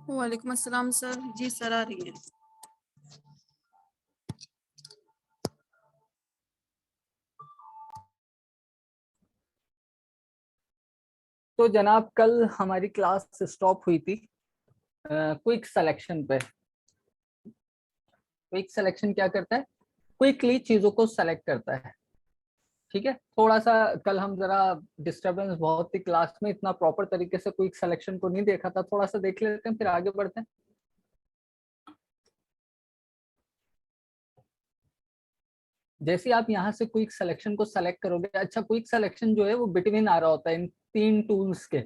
वालेकुम अस्सलाम सर। जी सर, आ रही है। तो जनाब, कल हमारी क्लास स्टॉप हुई थी क्विक सिलेक्शन पे। क्विक सिलेक्शन क्या करता है? क्विकली चीजों को सेलेक्ट करता है। ठीक है, थोड़ा सा कल हम जरा डिस्टरबेंस बहुत थी क्लास में, इतना प्रॉपर तरीके से क्विक सिलेक्शन को नहीं देखा था। थोड़ा सा देख लेते हैं फिर आगे बढ़ते हैं। जैसे आप यहाँ से क्विक सिलेक्शन को सेलेक्ट करोगे, अच्छा क्विक सिलेक्शन जो है वो बिटवीन आ रहा होता है इन तीन टूल्स के,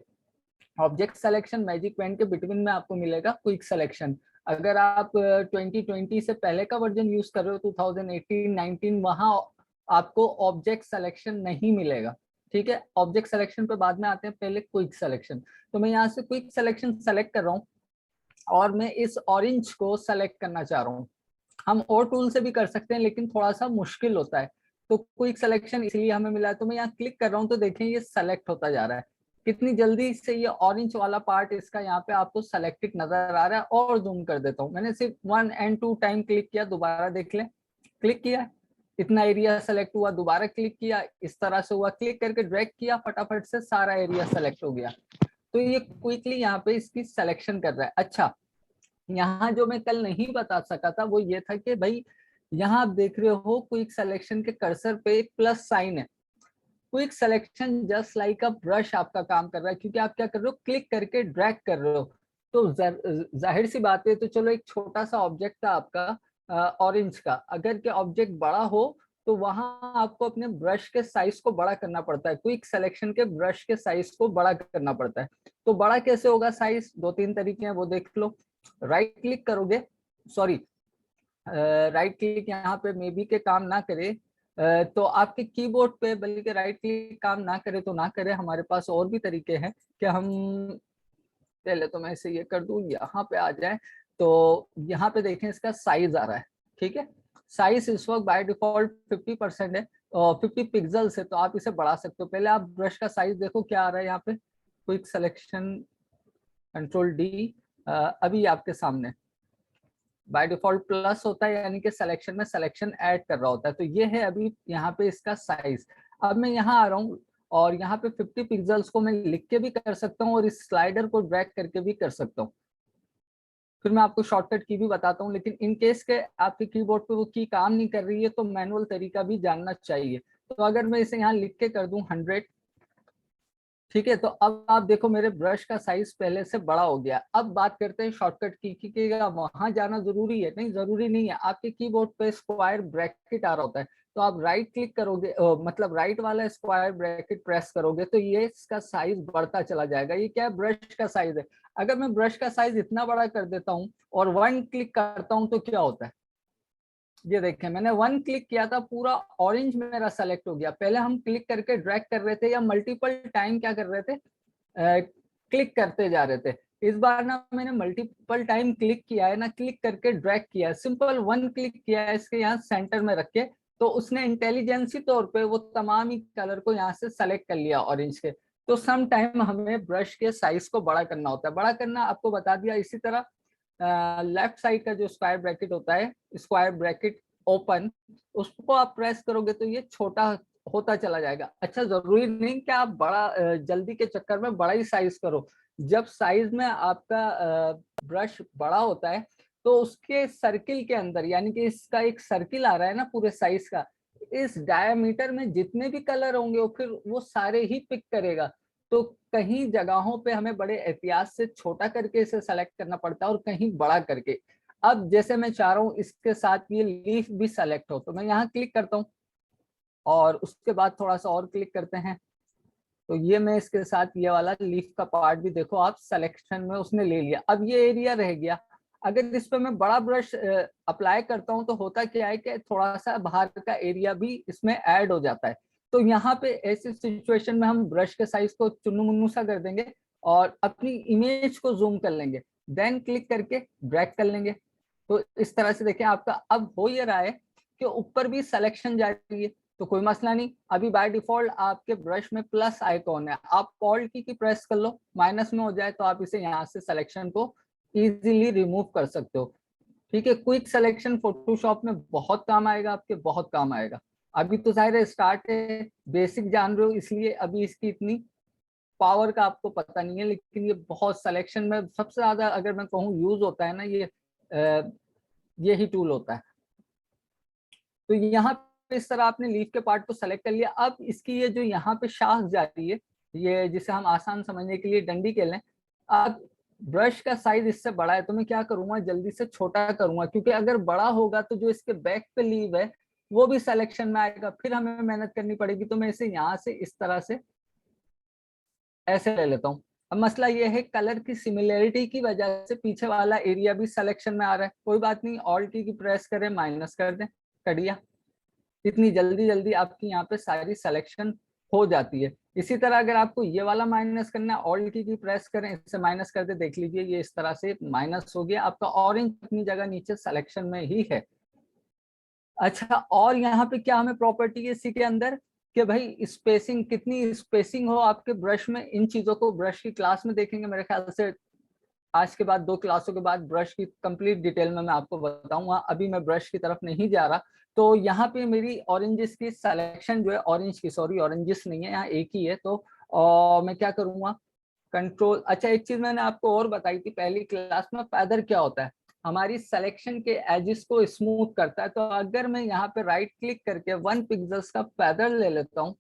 ऑब्जेक्ट सिलेक्शन, मैजिक पेन के बिटवीन में आपको मिलेगा क्विक सिलेक्शन। अगर आप 2020 से पहले का वर्जन यूज कर रहे हो, 2018-19, वहां आपको ऑब्जेक्ट सिलेक्शन नहीं मिलेगा। ठीक है, ऑब्जेक्ट सिलेक्शन पे बाद में आते हैं, पहले क्विक सिलेक्शन। तो मैं यहाँ से क्विक सिलेक्शन सेलेक्ट कर रहा हूँ और मैं इस ऑरेंज को सेलेक्ट करना चाह रहा हूँ। हम और टूल से भी कर सकते हैं लेकिन थोड़ा सा मुश्किल होता है, तो क्विक सिलेक्शन इसलिए हमें मिला है। तो मैं यहाँ क्लिक कर रहा हूँ तो देखें ये सेलेक्ट होता जा रहा है। कितनी जल्दी से ये ऑरेंज वाला पार्ट इसका यहाँ पे आपको सेलेक्टेड नजर आ रहा है। और जूम कर देता हूँ, मैंने सिर्फ 1 and 2 टाइम क्लिक किया, दोबारा देख लें। क्लिक किया, इतना एरिया सेलेक्ट हुआ, दोबारा क्लिक किया, इस तरह से हुआ, क्लिक करके ड्रैग किया, फटाफट से सारा एरिया सेलेक्ट हो गया। तो ये क्विकली यहाँ पे इसकी सिलेक्शन कर रहा है। अच्छा, यहाँ जो मैं कल नहीं बता सका था वो ये था कि भाई यहाँ आप देख रहे हो क्विक सिलेक्शन के कर्सर पे एक प्लस साइन है। Quick selection just like a brush आपका काम कर रहा है, क्योंकि आप क्या कर रहे हो, क्लिक करके ड्रैग कर रहे हो। तो जाहिर सी बात है, तो चलो एक छोटा सा ऑब्जेक्ट था आपका ऑरेंज का, अगर के ऑब्जेक्ट बड़ा हो तो वहां आपको अपने ब्रश के साइज को बड़ा करना पड़ता है। क्विक सिलेक्शन के ब्रश के साइज को बड़ा करना पड़ता है। तो बड़ा कैसे होगा साइज? दो तीन तरीके हैं, वो देख लो। राइट क्लिक करोगे, सॉरी, राइट क्लिक यहाँ पे मे बी के काम ना करे, तो आपके कीबोर्ड पे बल्कि राइट क्लिक काम ना करे तो ना करे, हमारे पास और भी तरीके हैं कि हम पहले तो मैं इसे ये कर दूं, यहाँ पे आ जाए तो यहाँ पे देखें इसका साइज आ रहा है। ठीक है, साइज इस वक्त बाय डिफॉल्ट 50% है और 50 पिक्सल्स है, तो आप इसे बढ़ा सकते हो। पहले आप ब्रश का साइज देखो क्या आ रहा है यहाँ पे। क्विक सिलेक्शन, कंट्रोल डी, अभी आपके सामने बाय डिफॉल्ट प्लस होता है, यानी कि सिलेक्शन में सिलेक्शन ऐड कर रहा होता है। तो ये है अभी यहाँ पे इसका साइज। अब मैं यहाँ आ रहा हूँ और यहाँ पे 50 पिक्सल्स को मैं लिख के भी कर सकता हूँ और इस स्लाइडर को ड्रैग करके भी कर सकता हूँ। फिर मैं आपको शॉर्टकट की भी बताता हूँ, लेकिन इन केस के आपके कीबोर्ड पे वो की काम नहीं कर रही है तो मैनुअल तरीका भी जानना चाहिए। तो अगर मैं इसे यहाँ लिख के कर दूं 100, ठीक है, तो अब आप देखो मेरे ब्रश का साइज पहले से बड़ा हो गया। अब बात करते हैं शॉर्टकट की कि वहां जाना जरूरी है? नहीं, जरूरी नहीं है। आपके कीबोर्ड पे स्क्वायर ब्रैकेट आ रहा होता है, तो आप राइट क्लिक करोगे, मतलब राइट वाला स्क्वायर ब्रैकेट प्रेस करोगे तो ये इसका साइज बढ़ता चला जाएगा। ये क्या है? ब्रश का साइज है। अगर मैं ब्रश का साइज इतना बड़ा कर देता हूँ और 1 क्लिक करता हूँ तो क्या होता है? ये देखें, मैंने 1 क्लिक किया था, पूरा ऑरेंज मेरा सेलेक्ट हो गया। पहले हम क्लिक करके ड्रैग कर रहे थे या मल्टीपल टाइम क्या कर रहे थे, क्लिक करते जा रहे थे। इस बार ना मैंने मल्टीपल टाइम क्लिक किया है ना, क्लिक करके ड्रैग किया है, सिंपल 1 क्लिक किया है इसके यहाँ सेंटर में रख के, तो उसने इंटेलिजेंसी तौर पे वो तमाम ही कलर को यहाँ से सेलेक्ट कर लिया ऑरेंज के। तो सम टाइम हमें ब्रश के साइज को बड़ा करना होता है। बड़ा करना आपको बता दिया। इसी तरह लेफ्ट साइड का जो स्क्वायर ब्रैकेट होता है, स्क्वायर ब्रैकेट ओपन, उसको आप प्रेस करोगे तो ये छोटा होता चला जाएगा। अच्छा, जरूरी नहीं कि आप बड़ा जल्दी के चक्कर में बड़ा ही साइज करो। जब साइज में आपका ब्रश बड़ा होता है तो उसके सर्किल के अंदर, यानी कि इसका एक सर्किल आ रहा है ना पूरे साइज का, इस डायमीटर में जितने भी कलर होंगे वो फिर वो सारे ही पिक करेगा। तो कहीं जगहों पे हमें बड़े एहतियात से छोटा करके इसे सेलेक्ट करना पड़ता है और कहीं बड़ा करके। अब जैसे मैं चाह रहा हूँ इसके साथ ये लीफ भी सेलेक्ट हो, तो मैं यहाँ क्लिक करता हूँ और उसके बाद थोड़ा सा और क्लिक करते हैं, तो ये मैं इसके साथ ये वाला लीफ का पार्ट भी देखो आप सिलेक्शन में उसने ले लिया। अब ये एरिया रह गया। अगर इस पे मैं बड़ा ब्रश अप्लाई करता हूँ तो होता क्या है कि थोड़ा सा बाहर का एरिया भी इसमें ऐड हो जाता है। तो यहाँ पे ऐसी सिचुएशन में हम ब्रश के साइज को चुन्नू मुन्नू सा कर देंगे और अपनी इमेज को जूम कर लेंगे, देन क्लिक करके ड्रैग कर लेंगे। तो इस तरह से देखें आपका अब हो ये रहा है कि ऊपर भी सिलेक्शन जा रही है, तो कोई मसला नहीं। अभी बाय डिफॉल्ट आपके ब्रश में प्लस आइकॉन है, आप ऑल्ट की प्रेस कर लो, माइनस में हो जाए तो आप इसे यहाँ से सिलेक्शन को इजीली रिमूव कर सकते हो। ठीक है, क्विक सिलेक्शन फोटोशॉप में बहुत काम आएगा, आपके बहुत काम आएगा। अभी तो जाहिर है स्टार्ट है, बेसिक जान रहे हो, इसलिए अभी इसकी इतनी पावर का आपको पता नहीं है, लेकिन ये बहुत सिलेक्शन में सबसे ज्यादा अगर मैं कहूँ यूज होता है ना, यही टूल होता है। तो यहाँ पे इस तरह आपने लीफ के पार्ट को सेलेक्ट कर लिया। अब इसकी ये जो यहाँ पे शाख जा रही है, ये जिसे हम आसान समझने के लिए डंडी कह लें, अब ब्रश का साइज इससे बड़ा है तो मैं क्या करूंगा, जल्दी से छोटा करूंगा, क्योंकि अगर बड़ा होगा तो जो इसके बैक पे लीव है वो भी सिलेक्शन में आएगा, फिर हमें मेहनत करनी पड़ेगी। तो मैं इसे यहाँ से इस तरह से ऐसे ले लेता हूँ। अब मसला ये है, कलर की सिमिलरिटी की वजह से पीछे वाला एरिया भी सिलेक्शन में आ रहा है। कोई बात नहीं, ऑल्ट की प्रेस करें, माइनस कर दें, कर दिया। इतनी जल्दी जल्दी आपकी यहाँ पे सारी सिलेक्शन हो जाती है। इसी तरह अगर आपको ये वाला माइनस करना है, ऑल्ट की प्रेस करें, इससे माइनस कर दे, देख लीजिए ये इस तरह से माइनस हो गया। आपका ऑरेंज अपनी जगह नीचे सिलेक्शन में ही है। अच्छा, और यहाँ पे क्या हमें प्रॉपर्टी है इसी के अंदर, कि भाई स्पेसिंग, कितनी स्पेसिंग हो आपके ब्रश में, इन चीजों को ब्रश की क्लास में देखेंगे मेरे ख्याल से। आज के बाद 2 क्लासों के बाद ब्रश की कंप्लीट डिटेल में मैं आपको बताऊंगा, अभी मैं ब्रश की तरफ नहीं जा रहा। तो यहाँ पे मेरी ऑरेंजेस की सिलेक्शन जो है, ऑरेंज की, सॉरी ऑरेंजेस नहीं है, यहाँ एक ही है। तो मैं क्या करूंगा, कंट्रोल। अच्छा, एक चीज मैंने आपको और बताई थी पहली क्लास में, पैदर क्या होता है, हमारी सिलेक्शन के एजेस को स्मूथ करता है। तो अगर मैं यहाँ पे राइट क्लिक करके 1 पिक्सल्स का पैदर ले लेता हूँ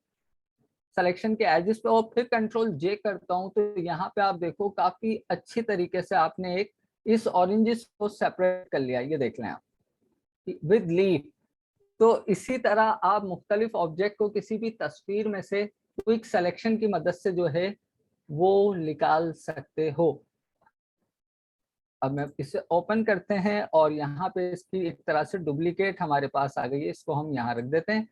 सिलेक्शन के एजेस पे और फिर कंट्रोल जे करता हूं, तो यहाँ पे आप देखो काफी अच्छी तरीके से आपने एक इस ऑरेंजेस को सेपरेट कर लिया। ये देख लें आप विद लीफ। तो इसी तरह आप मुख्तलिफ ऑब्जेक्ट को किसी भी तस्वीर में से क्विक सिलेक्शन की मदद से जो है वो निकाल सकते हो। अब मैं इसे ओपन करते हैं और यहाँ पे इसकी एक तरह से डुप्लीकेट हमारे पास आ गई है, इसको हम यहाँ रख देते हैं।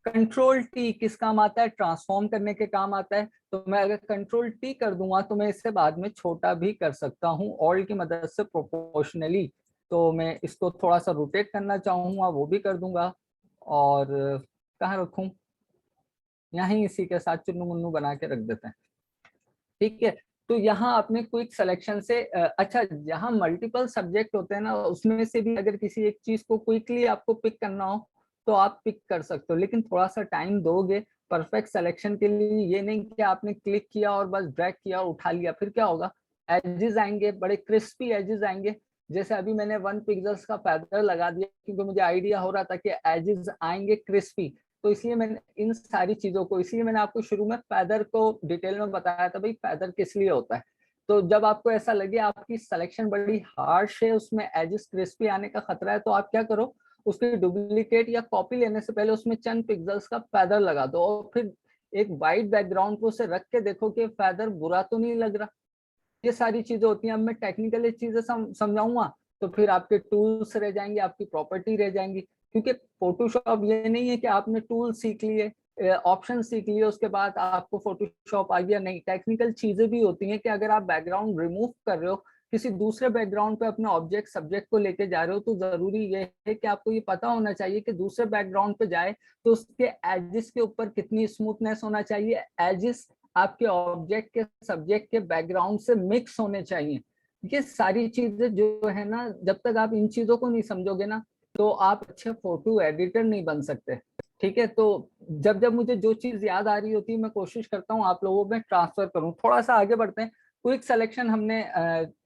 कंट्रोल टी किस काम आता है, ट्रांसफॉर्म करने के काम आता है। तो मैं अगर कंट्रोल टी कर दूंगा तो मैं इससे बाद में छोटा भी कर सकता हूँ ऑल्ट की मदद से प्रोपोर्शनली। तो मैं इसको थोड़ा सा रोटेट करना चाहूंगा वो भी कर दूंगा। और कहाँ रखूं, यहीं इसी के साथ चुन्नू मुन्नू बना के रख देते हैं। ठीक है, तो यहाँ अपने क्विक सिलेक्शन से अच्छा, जहाँ मल्टीपल सब्जेक्ट होते हैं ना, उसमें से भी अगर किसी एक चीज को क्विकली आपको पिक करना हो तो आप पिक कर सकते हो, लेकिन थोड़ा सा टाइम दोगे परफेक्ट सिलेक्शन के लिए। ये नहीं कि आपने क्लिक किया और बस ड्रैग किया और उठा लिया, फिर क्या होगा, एजेस आएंगे, बड़े क्रिस्पी एजेस आएंगे। जैसे अभी मैंने 1 पिक्सल्स का पैदर लगा दिया क्योंकि मुझे आइडिया हो रहा था कि एजेस आएंगे क्रिस्पी। तो इसलिए मैंने इन सारी चीजों को, इसलिए मैंने आपको शुरू में पैदर को डिटेल में बताया था, भाई पैदर किस लिए होता है। तो जब आपको ऐसा लगे आपकी सिलेक्शन बड़ी हार्श है, उसमें एजेस क्रिस्पी आने का खतरा है, तो आप क्या करो, उसकी डुप्लीकेट या कॉपी लेने से पहले उसमें चंद पिक्सल्स का पैदर लगा दो और फिर एक वाइट बैकग्राउंड को उसे रख के देखो कि पैदर बुरा तो नहीं लग रहा। ये सारी चीजें होती हैं। अब मैं टेक्निकली चीजें समझाऊंगा तो फिर आपके टूल्स रह जाएंगे, आपकी प्रॉपर्टी रह जाएंगी। क्योंकि फोटोशॉप ये नहीं है कि आपने टूल सीख लिए, ऑप्शन सीख लिए, उसके बाद आपको फोटोशॉप आ गया, नहीं। टेक्निकल चीजें भी होती हैं कि अगर आप बैकग्राउंड रिमूव कर रहे हो, किसी दूसरे बैकग्राउंड पे अपने ऑब्जेक्ट सब्जेक्ट को लेके जा रहे हो, तो जरूरी ये है कि आपको ये पता होना चाहिए कि दूसरे बैकग्राउंड पे जाए तो उसके एजेस के ऊपर कितनी स्मूथनेस होना चाहिए, एजेस आपके ऑब्जेक्ट के सब्जेक्ट के बैकग्राउंड से मिक्स होने चाहिए। ये सारी चीजें जो है ना, जब तक आप इन चीजों को नहीं समझोगे ना, तो आप अच्छे फोटो एडिटर नहीं बन सकते। ठीक है, तो जब जब मुझे जो चीज याद आ रही होती है मैं कोशिश करता हूँ आप लोगों में ट्रांसफर करूँ। थोड़ा सा आगे बढ़ते हैं। क्विक सिलेक्शन हमने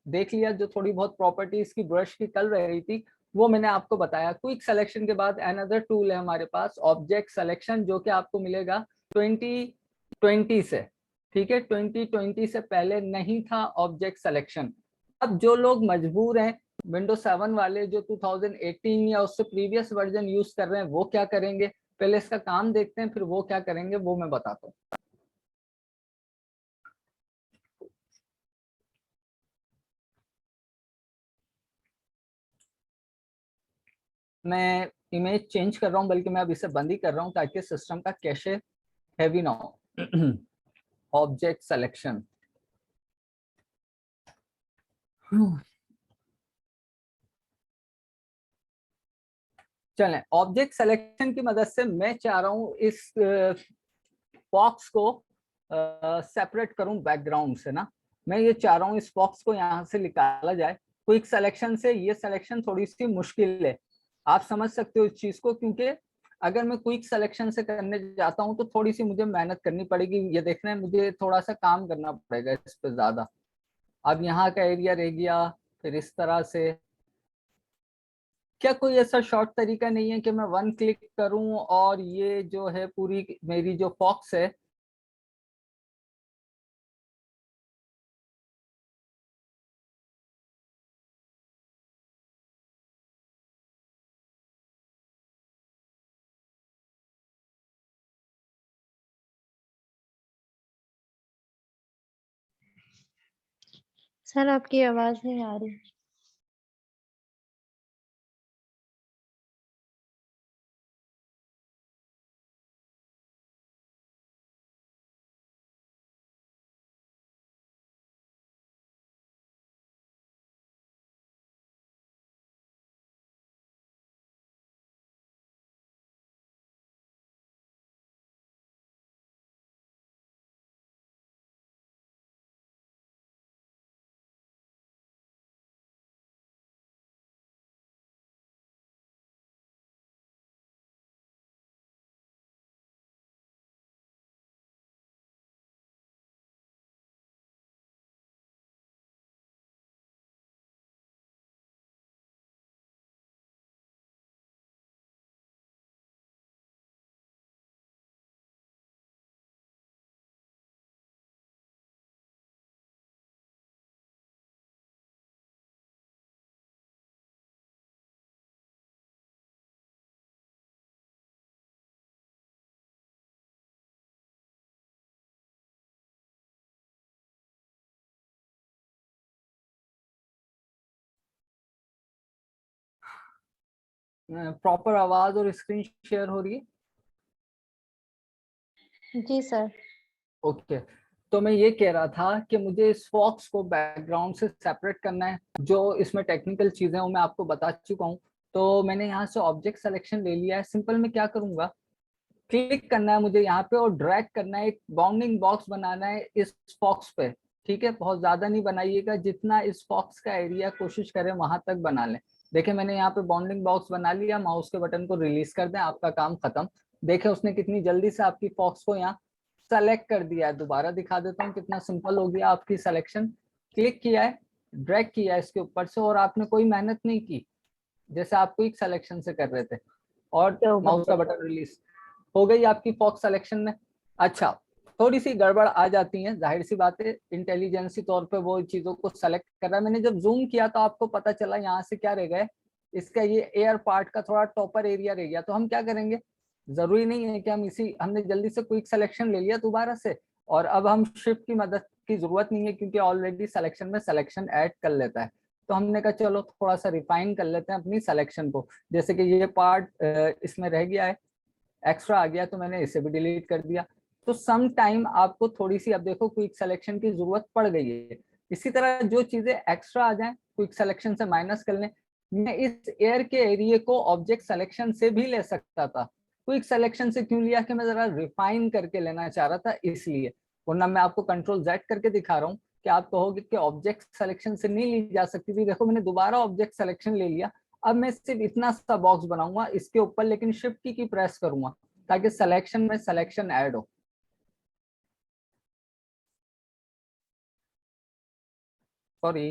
देख लिया, जो थोड़ी बहुत प्रॉपर्टीज की ब्रश की चल रही थी वो मैंने आपको बताया। क्विक सिलेक्शन के बाद अनदर टूल है हमारे पास ऑब्जेक्ट सिलेक्शन, जो कि आपको मिलेगा 2020 से। ठीक है, 2020 से पहले नहीं था ऑब्जेक्ट सिलेक्शन। अब जो लोग मजबूर हैं, विंडोज 7 वाले जो 2018 या उससे प्रीवियस वर्जन यूज कर रहे हैं, वो क्या करेंगे, पहले इसका काम देखते हैं, फिर वो क्या करेंगे वो मैं बताता हूँ। मैं इमेज चेंज कर रहा हूँ, बल्कि मैं अब इसे बंद ही कर रहा हूँ ताकि सिस्टम का कैशे हैवी ना हो। ऑब्जेक्ट सिलेक्शन, चलें। ऑब्जेक्ट सिलेक्शन की मदद से मैं चाह रहा हूँ इस बॉक्स को सेपरेट करूं बैकग्राउंड से ना। मैं ये चाह रहा हूँ इस बॉक्स को यहाँ से निकाला जाए। क्विक सिलेक्शन से ये सिलेक्शन थोड़ी सी मुश्किल है, आप समझ सकते हो इस चीज को, क्योंकि अगर मैं क्विक सिलेक्शन से करने जाता हूँ तो थोड़ी सी मुझे मेहनत करनी पड़ेगी, ये देखना है मुझे थोड़ा सा काम करना पड़ेगा इस पे ज्यादा। अब यहाँ का एरिया रह गया, फिर इस तरह से क्या कोई ऐसा शॉर्ट तरीका नहीं है कि मैं वन क्लिक करूं और ये जो है पूरी मेरी जो फॉक्स है सर आपकी आवाज नहीं आ रही। प्रॉपर आवाज और स्क्रीन शेयर हो रही है? जी सर। ओके, तो मैं ये कह रहा था कि मुझे इस फॉक्स को बैकग्राउंड से सेपरेट करना है, जो इसमें टेक्निकल चीजें हैं वो मैं आपको बता चुका हूँ। तो मैंने यहाँ से ऑब्जेक्ट सिलेक्शन ले लिया है, सिंपल मैं क्या करूंगा, क्लिक करना है मुझे यहाँ पे और ड्रैग करना है, एक बाउंडिंग बॉक्स बनाना है इस फॉक्स पे। ठीक है, बहुत ज्यादा नहीं बनाइएगा, जितना इस फॉक्स का एरिया कोशिश करें वहां तक बना लें। देखिए मैंने यहाँ पे बाउंडिंग बॉक्स बना लिया, माउस के बटन को रिलीज कर दें, आपका काम खत्म। देखिए उसने कितनी जल्दी से आपकी फॉक्स को यहाँ सेलेक्ट कर दिया है। दोबारा दिखा देता हूँ कितना सिंपल हो गया आपकी सिलेक्शन। क्लिक किया है, ड्रैग किया है इसके ऊपर से, और आपने कोई मेहनत नहीं की, जैसे आप क्विक सिलेक्शन से कर रहे थे, और माउस का बटन रिलीज हो गई आपकी फॉक्स सिलेक्शन में। अच्छा, थोड़ी सी गड़बड़ आ जाती है, जाहिर सी बात है, इंटेलिजेंसी तौर पे वो चीजों को सेलेक्ट कर रहा है। मैंने जब जूम किया तो आपको पता चला यहाँ से क्या रह गए, इसका ये एयर पार्ट का थोड़ा टॉपर एरिया रह गया। तो हम क्या करेंगे, जरूरी नहीं है कि हम इसी, हमने जल्दी से क्विक सिलेक्शन ले लिया दोबारा से, और अब हम शिफ्ट की मदद की जरूरत नहीं है क्योंकि ऑलरेडी सिलेक्शन में सिलेक्शन ऐड कर लेता है। तो हमने कहा चलो थोड़ा सा रिफाइन कर लेते हैं अपनी सिलेक्शन को। जैसे कि ये पार्ट इसमें रह गया है, एक्स्ट्रा आ गया, तो मैंने इसे भी डिलीट कर दिया। तो सम टाइम आपको थोड़ी सी, अब देखो क्विक सिलेक्शन की जरूरत पड़ गई है। इसी तरह जो चीजें एक्स्ट्रा आ जाएं क्विक सिलेक्शन से माइनस कर लें। मैं इस एयर के एरिया को ऑब्जेक्ट सिलेक्शन से भी ले सकता था, क्विक सिलेक्शन से क्यों लिया कि मैं जरा रिफाइन करके लेना चाह रहा था इसलिए। वरना मैं आपको कंट्रोल Z करके दिखा रहा हूँ कि आप कहोगे कि ऑब्जेक्ट सिलेक्शन से नहीं ली जा सकती थी। देखो मैंने दोबारा ऑब्जेक्ट सिलेक्शन ले लिया, अब मैं सिर्फ इतना सा बॉक्स बनाऊंगा इसके ऊपर, लेकिन शिफ्ट की प्रेस करूंगा ताकि सिलेक्शन में सिलेक्शन ऐड हो। सॉरी,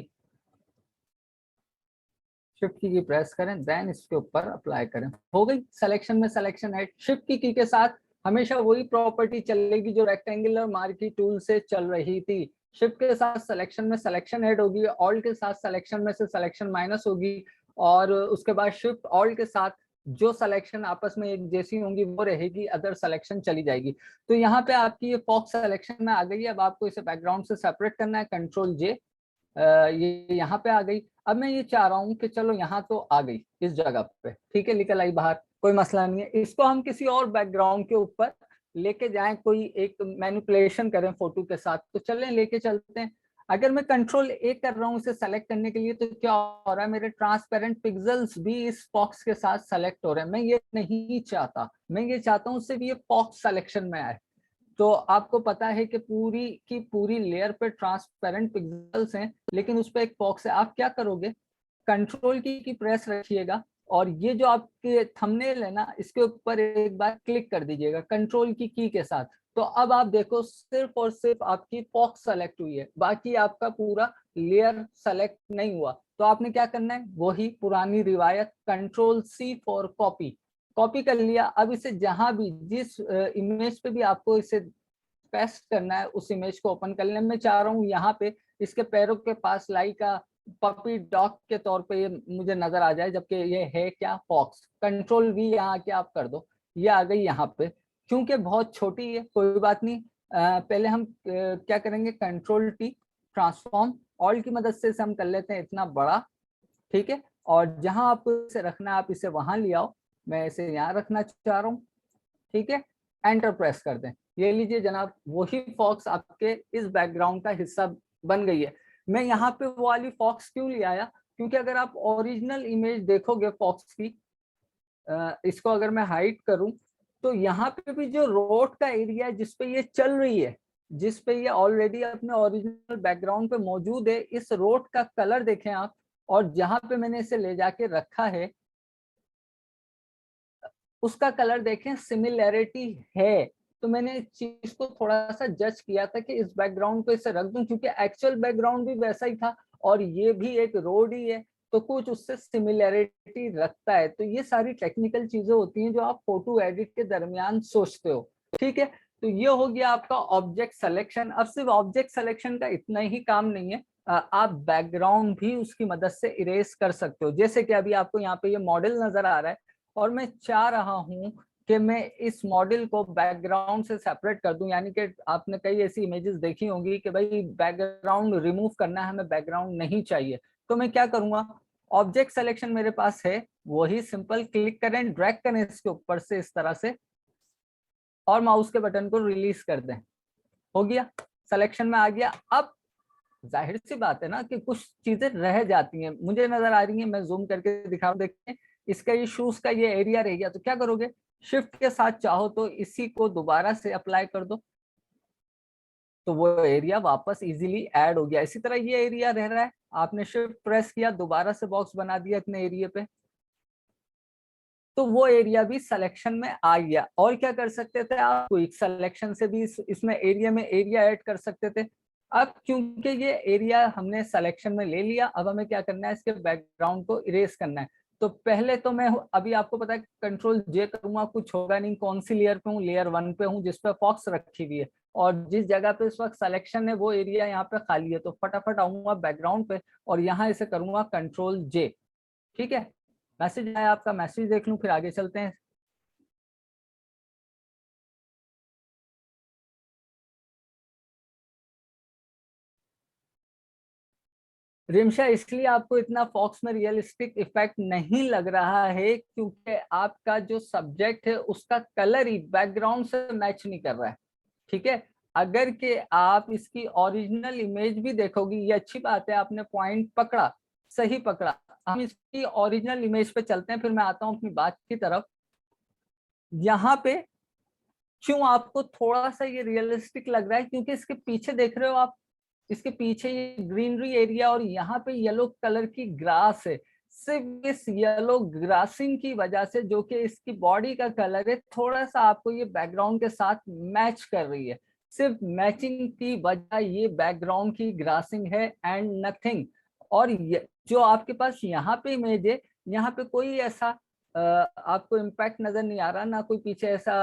शिफ्ट की प्रेस करें, देन इसके ऊपर अप्लाई करें, हो गई सिलेक्शन में सिलेक्शन ऐड। शिफ्ट की के साथ हमेशा वही प्रॉपर्टी चलेगी जो रेक्टेंगुलर मार्की टूल से चल रही थी। शिफ्ट के साथ सिलेक्शन में सिलेक्शन ऐड होगी, ऑल्ट के साथ सिलेक्शन में से सिलेक्शन माइनस होगी, और उसके बाद शिफ्ट ऑल्ट के साथ जो सिलेक्शन आपस में एक जैसी होंगी वो रहेगी, अदर सिलेक्शन चली जाएगी। तो यहाँ पे आपकी ये फॉक्स सिलेक्शन में आ गई है। अब आपको इसे बैकग्राउंड से सेपरेट करना है, कंट्रोल J, ये यहाँ पे आ गई। अब मैं ये चाह रहा हूँ कि चलो यहाँ तो आ गई इस जगह पे, ठीक है, निकल आई बाहर, कोई मसला नहीं है। इसको हम किसी और बैकग्राउंड के ऊपर लेके जाएं, कोई एक मैनिपुलेशन करें फोटो के साथ, तो चलें लेके चलते हैं। अगर मैं कंट्रोल A कर रहा हूँ इसे सेलेक्ट करने के लिए, तो क्या हो रहा है, मेरे ट्रांसपेरेंट पिक्सेल्स भी इस फॉक्स के साथ सेलेक्ट हो रहे हैं। मैं ये नहीं चाहता, मैं ये चाहता हूँ सिर्फ ये फॉक्स सिलेक्शन में आए। तो आपको पता है कि पूरी की पूरी लेयर पे ट्रांसपेरेंट पिक्सेल्स हैं, लेकिन उस पर एक फॉक्स है। आप क्या करोगे, कंट्रोल की प्रेस रखिएगा और ये जो आपके थंबनेल है ना, इसके ऊपर एक बार क्लिक कर दीजिएगा कंट्रोल की के साथ। तो अब आप देखो सिर्फ और सिर्फ आपकी फॉक्स सेलेक्ट हुई है, बाकी आपका पूरा लेयर सेलेक्ट नहीं हुआ। तो आपने क्या करना है, वही पुरानी रिवायत control C for copy, copy कर लिया। अब इसे जहां भी जिस इमेज पे भी आपको इसे पेस्ट करना है उस इमेज को ओपन कर लेना। मैं चाह रहा हूँ यहाँ पे इसके पैरों के पास लाइका पपी डॉग के तौर पे ये मुझे नजर आ जाए, जबकि ये है क्या, फॉक्स। कंट्रोल V यहाँ के आप कर दो, ये आ गई यहाँ पे। क्योंकि बहुत छोटी है कोई बात नहीं, पहले हम क्या करेंगे, कंट्रोल T ट्रांसफॉर्म, ऑल की मदद से इसे हम कर लेते हैं इतना बड़ा, ठीक है। और जहां आपको इसे रखना है आप इसे वहां ले आओ, मैं इसे यहाँ रखना चाह रहा हूँ, ठीक है। एंटर प्रेस कर दें, ये लीजिए जनाब, वही फॉक्स आपके इस बैकग्राउंड का हिस्सा बन गई है। मैं यहाँ पे वो वाली फॉक्स क्यों ले आया, क्योंकि अगर आप ओरिजिनल इमेज देखोगे फॉक्स की, इसको अगर मैं हाइड करूं तो यहाँ पे भी जो रोड का एरिया है जिसपे ये चल रही है, जिसपे ये ऑलरेडी अपने ओरिजिनल बैकग्राउंड पे मौजूद है, इस रोड का कलर देखें आप, और जहां पे मैंने इसे ले जाके रखा है उसका कलर देखें, सिमिलैरिटी है। तो मैंने इस चीज को थोड़ा सा जज किया था कि इस बैकग्राउंड को इसे रख दूं, क्योंकि एक्चुअल बैकग्राउंड भी वैसा ही था और ये भी एक रोड ही है, तो कुछ उससे सिमिलैरिटी रखता है। तो ये सारी टेक्निकल चीजें होती हैं जो आप फोटो एडिट के दरमियान सोचते हो, ठीक है। तो ये हो गया आपका ऑब्जेक्ट सिलेक्शन। अब सिर्फ ऑब्जेक्ट सिलेक्शन का इतना ही काम नहीं है, आप बैकग्राउंड भी उसकी मदद से इरेज कर सकते हो। जैसे कि अभी आपको यहाँ पे ये मॉडल नजर आ रहा है और मैं चाह रहा हूं कि मैं इस मॉडल को बैकग्राउंड से सेपरेट कर दूं, यानी कि आपने कई ऐसी इमेजेस देखी होंगी कि भाई बैकग्राउंड रिमूव करना है, हमें बैकग्राउंड नहीं चाहिए। तो मैं क्या करूंगा, ऑब्जेक्ट सिलेक्शन मेरे पास है, वही सिंपल क्लिक करें, ड्रैग करें इसके ऊपर से इस तरह से और माउस के बटन को रिलीज कर दें, हो गया, सिलेक्शन में आ गया। अब जाहिर सी बात है ना कि कुछ चीजें रह जाती हैं, मुझे नजर आ रही हैं, मैं जूम करके दिखा रहा हूं, देखते हैं इसका ये शूज का ये एरिया रह गया। तो क्या करोगे, शिफ्ट के साथ चाहो तो इसी को दोबारा से अप्लाई कर दो, तो वो एरिया वापस इजीली ऐड हो गया। इसी तरह ये एरिया रह रहा है, आपने शिफ्ट प्रेस किया, दोबारा से बॉक्स बना दिया इतने एरिया पे, तो वो एरिया भी सिलेक्शन में आ गया। और क्या कर सकते थे आप, क्विक सिलेक्शन से भी इसमें एरिया में एरिया ऐड कर सकते थे। अब क्योंकि ये एरिया हमने सिलेक्शन में ले लिया, अब हमें क्या करना है, इसके बैकग्राउंड को इरेज करना है। तो पहले तो मैं अभी आपको पता है कंट्रोल J करूंगा, कुछ होगा नहीं, कौन सी लेयर पे हूँ, लेयर 1 पे हूँ जिसपे फॉक्स रखी हुई है, और जिस जगह पे इस वक्त सिलेक्शन है वो एरिया यहाँ पे खाली है। तो फटाफट आऊंगा बैकग्राउंड पे और यहाँ इसे करूंगा कंट्रोल J, ठीक है। मैसेज आया आपका, मैसेज देख लूं फिर आगे चलते हैं। रिमशा, इसलिए आपको इतना फॉक्स में रियलिस्टिक इफेक्ट नहीं लग रहा है क्योंकि आपका जो सब्जेक्ट है उसका कलर ही बैकग्राउंड से मैच नहीं कर रहा है, ठीक है। अगर के आप इसकी ओरिजिनल इमेज भी देखोगी, ये अच्छी बात है, आपने पॉइंट पकड़ा, सही पकड़ा। हम इसकी ओरिजिनल इमेज पे चलते हैं, फिर मैं आता हूँ अपनी बात की तरफ। यहाँ पे क्यों आपको थोड़ा सा ये रियलिस्टिक लग रहा है, क्योंकि इसके पीछे देख रहे हो आप, इसके पीछे ये ग्रीनरी एरिया और यहाँ पे येलो कलर की ग्रास है। सिर्फ इस येलो ग्रासिंग की वजह से, जो कि इसकी बॉडी का कलर है, थोड़ा सा आपको ये बैकग्राउंड के साथ मैच कर रही है। सिर्फ मैचिंग की वजह ये बैकग्राउंड की ग्रासिंग है एंड नथिंग। और जो आपके पास यहाँ पे इमेज है, यहाँ पे कोई ऐसा आपको इम्पैक्ट नजर नहीं आ रहा, ना कोई पीछे ऐसा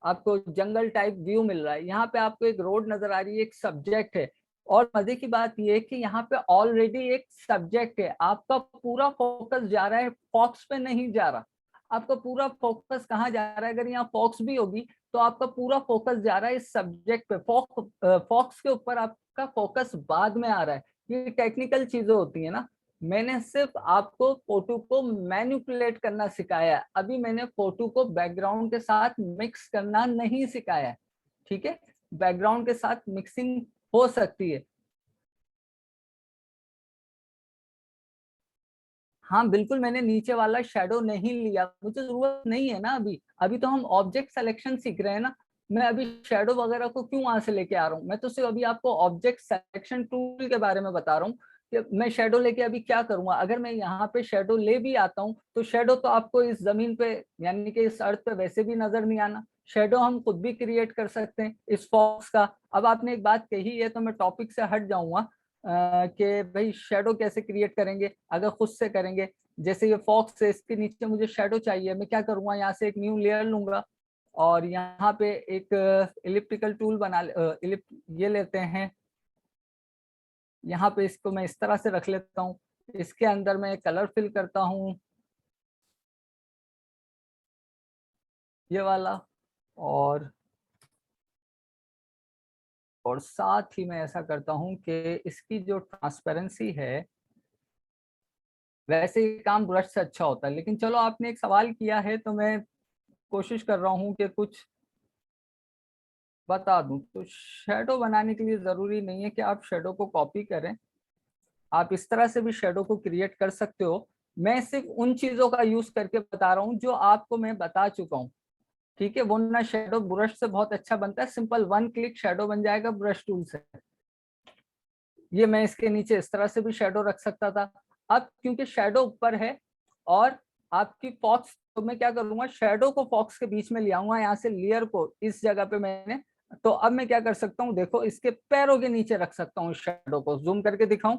आपको जंगल टाइप व्यू मिल रहा है। यहाँ पे आपको एक रोड नजर आ रही है, एक सब्जेक्ट है। और मजे की बात यह है कि यहाँ पे ऑलरेडी एक सब्जेक्ट है, आपका पूरा फोकस जा रहा है फॉक्स पे, नहीं जा रहा। आपका पूरा फोकस कहाँ जा रहा है, अगर यहाँ फॉक्स भी होगी तो आपका पूरा फोकस जा रहा है इस सब्जेक्ट पे, फॉक्स के ऊपर आपका फोकस बाद में आ रहा है। ये टेक्निकल चीजें होती है ना। मैंने सिर्फ आपको फोटो को मैनिपुलेट करना सिखाया है, अभी मैंने फोटो को बैकग्राउंड के साथ मिक्स करना नहीं सिखाया है, ठीक है। बैकग्राउंड के साथ मिक्सिंग हो सकती है। हाँ बिल्कुल, मैंने नीचे वाला शेडो नहीं लिया, मुझे जरूरत नहीं है ना अभी, अभी तो हम ऑब्जेक्ट सिलेक्शन सीख रहे हैं ना। मैं अभी शेडो वगैरह को क्यों वहां से लेके आ रहा हूँ, मैं तो सिर्फ अभी आपको ऑब्जेक्ट सिलेक्शन टूल के बारे में बता रहा हूँ कि मैं शेडो लेके अभी क्या करूंगा। अगर मैं यहाँ पे शेडो ले भी आता हूँ तो शेडो तो आपको इस जमीन पे यानी कि इस अर्थ पे वैसे भी नजर नहीं आना। शेडो हम खुद भी क्रिएट कर सकते हैं इस फॉक्स का। अब आपने एक बात कही है तो मैं टॉपिक से हट जाऊंगा कि भाई शेडो कैसे क्रिएट करेंगे अगर खुद से करेंगे। जैसे ये फॉक्स है, इसके नीचे मुझे शेडो चाहिए, मैं क्या करूंगा, यहाँ से एक न्यू लेयर लूंगा और यहाँ पे एक इलिप्टिकल टूल बना ये लेते हैं। यहाँ पे इसको मैं इस तरह से रख लेता हूँ। इसके अंदर मैं कलर फिल करता हूँ ये वाला, और साथ ही मैं ऐसा करता हूँ कि इसकी जो ट्रांसपेरेंसी है, वैसे ही काम ब्रश से अच्छा होता है, लेकिन चलो आपने एक सवाल किया है तो मैं कोशिश कर रहा हूँ कि कुछ बता दूं। तो शेडो बनाने के लिए जरूरी नहीं है कि आप शेडो को कॉपी करें, आप इस तरह से भी शेडो को क्रिएट कर सकते हो। मैं सिर्फ उन चीजों का यूज करके बता रहा हूँ जो आपको मैं बता चुका हूँ, ठीक है। वो ना शेडो ब्रश से बहुत अच्छा बनता है, सिंपल 1 क्लिक शेडो बन जाएगा ब्रश टूल से। ये मैं इसके नीचे इस तरह से भी शेडो रख सकता था। अब क्योंकि शेडो ऊपर है और आपकी फॉक्स, तो मैं क्या करूंगा, शेडो को फॉक्स के बीच में ले आऊंगा, यहाँ से लेयर को इस जगह पे मैंने। तो अब मैं क्या कर सकता हूँ, देखो इसके पैरों के नीचे रख सकता हूँ शेडो को। जूम करके दिखाऊं,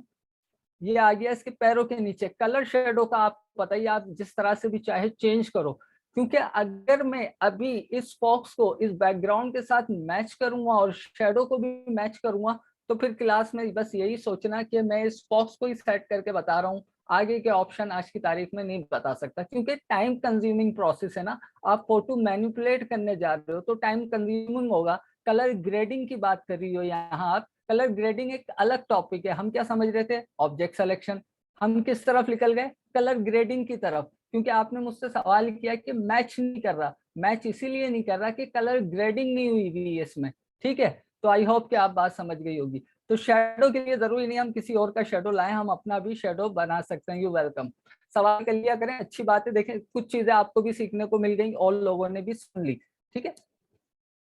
ये आ गया इसके पैरों के नीचे। कलर शेडो का आप बताइए, आप जिस तरह से भी चाहे चेंज करो, क्योंकि अगर मैं अभी इस फॉक्स को इस बैकग्राउंड के साथ मैच करूंगा और शेडो को भी मैच करूंगा तो फिर क्लास में बस यही सोचना कि मैं इस फॉक्स को ही सेट करके बता रहा हूँ, आगे के ऑप्शन आज की तारीख में नहीं बता सकता, क्योंकि टाइम कंज्यूमिंग प्रोसेस है ना। आप फोटो मैनिपुलेट करने जा रहे हो तो टाइम कंज्यूमिंग होगा। कलर ग्रेडिंग की बात कर रही हो यहाँ आप, कलर ग्रेडिंग एक अलग टॉपिक है। हम क्या समझ रहे थे, ऑब्जेक्ट सिलेक्शन, हम किस तरफ निकल गए, कलर ग्रेडिंग की तरफ, क्योंकि आपने मुझसे सवाल किया कि मैच नहीं कर रहा। मैच इसीलिए नहीं कर रहा कि कलर ग्रेडिंग नहीं हुई हुई इसमें, ठीक है। तो आई होप कि आप बात समझ गई होगी। तो शेडो के लिए जरूरी नहीं हम किसी और का शेडो लाएं, हम अपना भी शेडो बना सकते हैं। You welcome. सवाल कर लिया करें, अच्छी बात है। देखें कुछ चीजें आपको भी सीखने को मिल गई और लोगों ने भी सुन ली, ठीक है।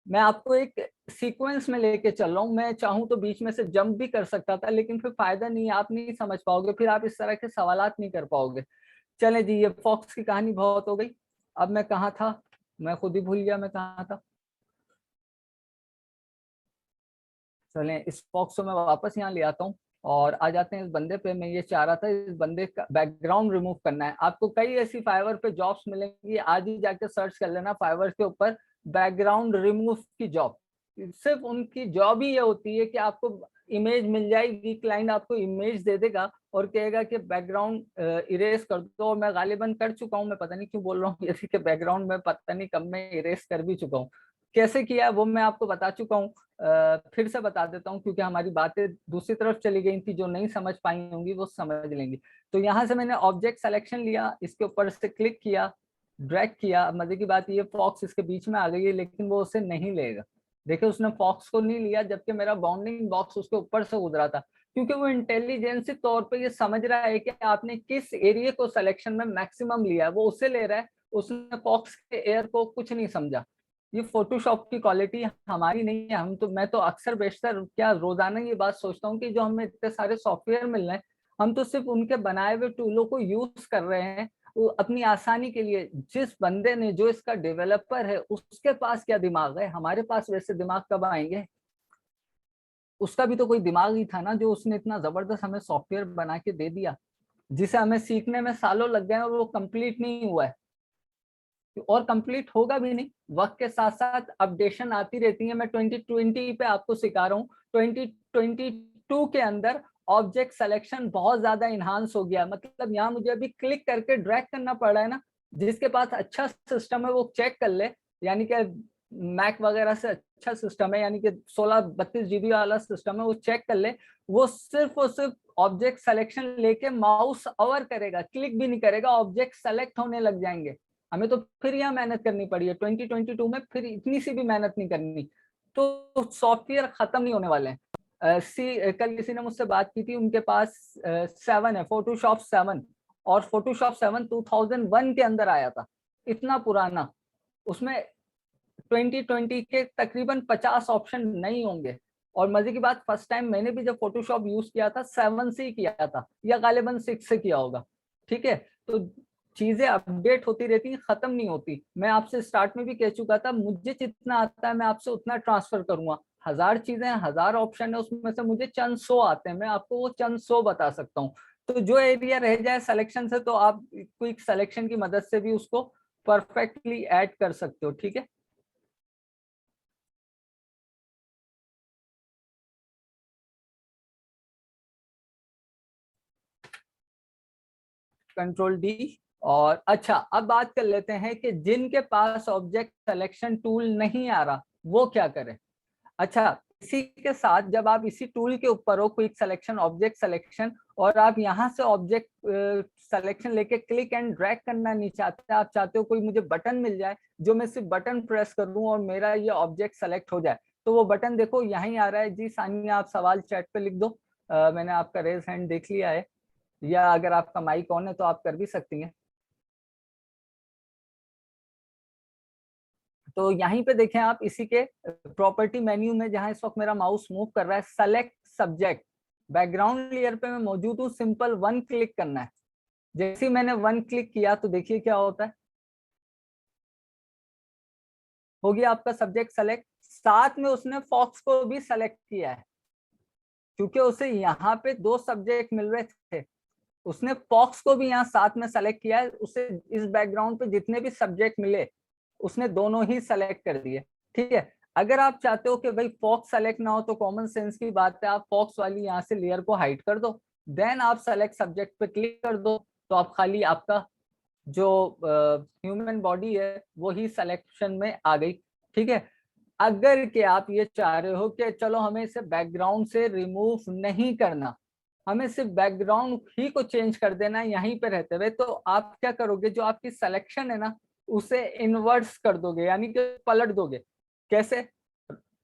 मैं आपको एक सीक्वेंस में लेके चल रहा हूँ। मैं चाहूँ तो बीच में से जंप भी कर सकता था, लेकिन फिर फायदा नहीं है, आप नहीं समझ पाओगे, फिर आप इस तरह के सवालात नहीं कर पाओगे। चले जी, ये फॉक्स की कहानी बहुत हो गई। अब मैं कहाँ था, मैं खुद ही भूल गया मैं कहाँ था। चले इस फॉक्स को मैं वापस यहाँ ले आता हूँ और आ जाते हैं इस बंदे पे। मैं ये चाह रहा था इस बंदे का बैकग्राउंड रिमूव करना है। आपको कई ऐसी फाइवर पे जॉब्स मिलेंगी, आज ही जाके सर्च कर लेना फाइवर के ऊपर बैकग्राउंड रिमूव की जॉब। सिर्फ उनकी जॉब ही ये होती है कि आपको इमेज मिल जाएगी, क्लाइंट आपको इमेज दे देगा और कहेगा कि बैकग्राउंड इरेज कर दो। और मैं गालिबन कर चुका हूँ, मैं पता नहीं क्यों बोल रहा हूँ जैसे कि बैकग्राउंड में पता नहीं कब मैं इरेज कर भी चुका हूँ। कैसे किया वो मैं आपको बता चुका हूँ, फिर से बता देता हूँ क्योंकि हमारी बातें दूसरी तरफ चली गई थी। जो नहीं समझ पाई होंगी वो समझ लेंगी। तो यहाँ से मैंने ऑब्जेक्ट सिलेक्शन लिया, इसके ऊपर से क्लिक किया, ड्रैग किया। मजे की बात ये फॉक्स इसके बीच में आ गई है, लेकिन वो उसे नहीं लेगा। देखिए उसने फॉक्स को नहीं लिया, जबकि मेरा बाउंडिंग बॉक्स उसके ऊपर से गुजरा था, क्योंकि वो इंटेलिजेंसी तौर पे ये समझ रहा है कि आपने किस एरिया को सिलेक्शन में मैक्सिमम लिया है, वो उसे ले रहा है। उसने फॉक्स के एयर को कुछ नहीं समझा। ये फोटोशॉप की क्वालिटी हमारी नहीं है। हम तो, मैं तो अक्सर बेशतर क्या रोजाना ये बात सोचता हूँ कि जो हमें इतने सारे सॉफ्टवेयर मिल रहे हैं, हम तो सिर्फ उनके बनाए हुए टूलों को यूज कर रहे हैं वो अपनी आसानी के लिए। जिस बंदे ने, जो इसका डेवलपर है, उसके पास क्या दिमाग है, हमारे पास वैसे दिमाग कब आएंगे। उसका भी तो कोई दिमाग ही था ना, जो उसने इतना जबरदस्त हमें सॉफ्टवेयर बना के दे दिया, जिसे हमें सीखने में सालों लग गए और वो कंप्लीट नहीं हुआ है और कंप्लीट होगा भी नहीं। वक्त के साथ साथ अपडेशन आती रहती है। मैं 2020 पे आपको सिखा रहा हूँ, 2022 के अंदर ऑब्जेक्ट सिलेक्शन बहुत ज्यादा इनहांस हो गया। मतलब यहाँ मुझे अभी क्लिक करके ड्रैग करना पड़ रहा है ना। जिसके पास अच्छा सिस्टम है वो चेक कर ले, यानी कि मैक वगैरह से अच्छा सिस्टम है, यानी कि 16-32 GB वाला सिस्टम है, वो चेक कर ले। वो सिर्फ और सिर्फ ऑब्जेक्ट सिलेक्शन लेके माउस ओवर करेगा, क्लिक भी नहीं करेगा, ऑब्जेक्ट सेलेक्ट होने लग जाएंगे। हमें तो फिर यहाँ मेहनत करनी पड़ी है 2022 में, फिर इतनी सी भी मेहनत नहीं करनी। तो सॉफ्टवेयर खत्म नहीं होने वाले हैं। कल किसी ने मुझसे बात की थी, उनके पास 7 है, फोटोशॉप 7, और फोटोशॉप 7 2001 के अंदर आया था, इतना पुराना। उसमें 2020 के तकरीबन 50 ऑप्शन नहीं होंगे। और मजे की बात, फर्स्ट टाइम मैंने भी जब फोटोशॉप यूज किया था 7 से ही किया था, या गालिबन 6 से किया होगा। ठीक है, तो चीजें अपडेट होती रहती हैं, खत्म नहीं होती। मैं आपसे स्टार्ट में भी कह चुका था, मुझे जितना आता है मैं आपसे उतना ट्रांसफर करूंगा। 1000 चीजें, 1000 ऑप्शन है, उसमें से मुझे चंद 100 आते हैं, मैं आपको वो चंद 100 बता सकता हूँ। तो जो एरिया रह जाए सिलेक्शन से, तो आप क्विक सिलेक्शन की मदद से भी उसको परफेक्टली ऐड कर सकते हो। ठीक है, कंट्रोल डी। और अच्छा, अब बात कर लेते हैं कि जिनके पास ऑब्जेक्ट सिलेक्शन टूल नहीं आ रहा वो क्या करें। अच्छा, इसी के साथ जब आप इसी टूल के ऊपर हो, क्विक सिलेक्शन, ऑब्जेक्ट सिलेक्शन, और आप यहाँ से ऑब्जेक्ट सिलेक्शन लेके क्लिक एंड ड्रैग करना नहीं चाहते, आप चाहते हो कोई मुझे बटन मिल जाए जो मैं सिर्फ बटन प्रेस करूं और मेरा ये ऑब्जेक्ट सेलेक्ट हो जाए, तो वो बटन देखो यहीं आ रहा है। जी सानिया, आप सवाल चैट पे लिख दो। मैंने आपका रेज हैंड देख लिया है, या अगर आपका माइक ऑन है तो आप कर भी सकती हैं। तो यहीं पे देखें आप, इसी के प्रॉपर्टी मेन्यू में जहां इस वक्त मेरा माउस मूव कर रहा है, सेलेक्ट सब्जेक्ट, बैकग्राउंड लेयर पे मैं मौजूद हूँ, सिंपल 1 क्लिक करना है। जैसे ही मैंने 1 क्लिक किया तो देखिए क्या होता है, हो गया आपका सब्जेक्ट सेलेक्ट। साथ में उसने फॉक्स को भी सेलेक्ट किया है, क्योंकि उसे यहाँ पे 2 सब्जेक्ट मिल रहे थे, उसने फॉक्स को भी यहाँ साथ में सेलेक्ट किया है। उसे इस बैकग्राउंड पे जितने भी सब्जेक्ट मिले उसने दोनों ही सेलेक्ट कर दिए। ठीक है, अगर आप चाहते हो कि भाई फॉक्स सेलेक्ट ना हो, तो कॉमन सेंस की बात है, आप फॉक्स वाली यहाँ से लेयर को हाइड कर दो, देन आप सेलेक्ट सब्जेक्ट पे क्लिक कर दो, तो आप खाली आपका जो ह्यूमन बॉडी है वो ही सिलेक्शन में आ गई। ठीक है, अगर के आप ये चाह रहे हो कि चलो हमें इसे बैकग्राउंड से रिमूव नहीं करना, हमें सिर्फ बैकग्राउंड ही को चेंज कर देना है यहीं पे रहते हुए, तो आप क्या करोगे, जो आपकी सिलेक्शन है ना उसे इनवर्स कर दोगे, यानी कि पलट दोगे। कैसे,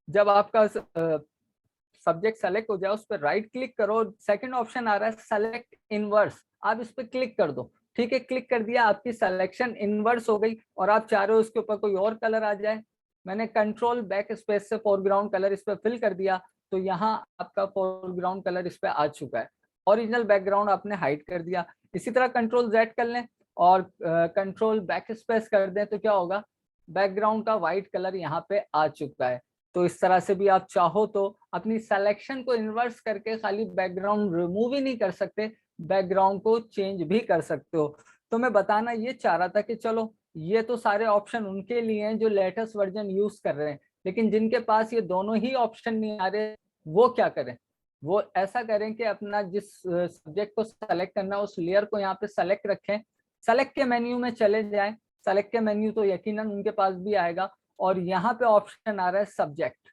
जब आपका सब्जेक्ट सेलेक्ट हो जाए उस पर राइट क्लिक करो, सेकंड ऑप्शन आ रहा है सेलेक्ट इनवर्स, आप इस पर क्लिक कर दो। ठीक है, क्लिक कर दिया, आपकी सिलेक्शन इनवर्स हो गई, और आप चाह रहे हो उसके ऊपर कोई और कलर आ जाए, मैंने कंट्रोल बैक स्पेस से फोरग्राउंड कलर इस पर फिल कर दिया, तो यहाँ आपका फोरग्राउंड कलर इस पे आ चुका है। ओरिजिनल बैकग्राउंड आपने हाइड कर दिया। इसी तरह कंट्रोल जेड कर लें और कंट्रोल बैक स्पेस कर दें, तो क्या होगा, बैकग्राउंड का व्हाइट कलर यहाँ पे आ चुका है। तो इस तरह से भी आप चाहो तो अपनी सिलेक्शन को इन्वर्स करके खाली बैकग्राउंड रिमूव ही नहीं कर सकते, बैकग्राउंड को चेंज भी कर सकते हो। तो मैं बताना ये चाह रहा था कि चलो ये तो सारे ऑप्शन उनके लिए हैं जो लेटेस्ट वर्जन यूज कर रहे हैं, लेकिन जिनके पास ये दोनों ही ऑप्शन नहीं आ रहे वो क्या करें, वो ऐसा करें कि अपना जिस सब्जेक्ट को सेलेक्ट करना है उस लेयर को यहाँ पे सेलेक्ट रखें, सेलेक्ट के मेन्यू में चले जाएं, सेलेक्ट के मेन्यू तो यकीनन उनके पास भी आएगा, और यहाँ पे ऑप्शन आ रहा है सब्जेक्ट।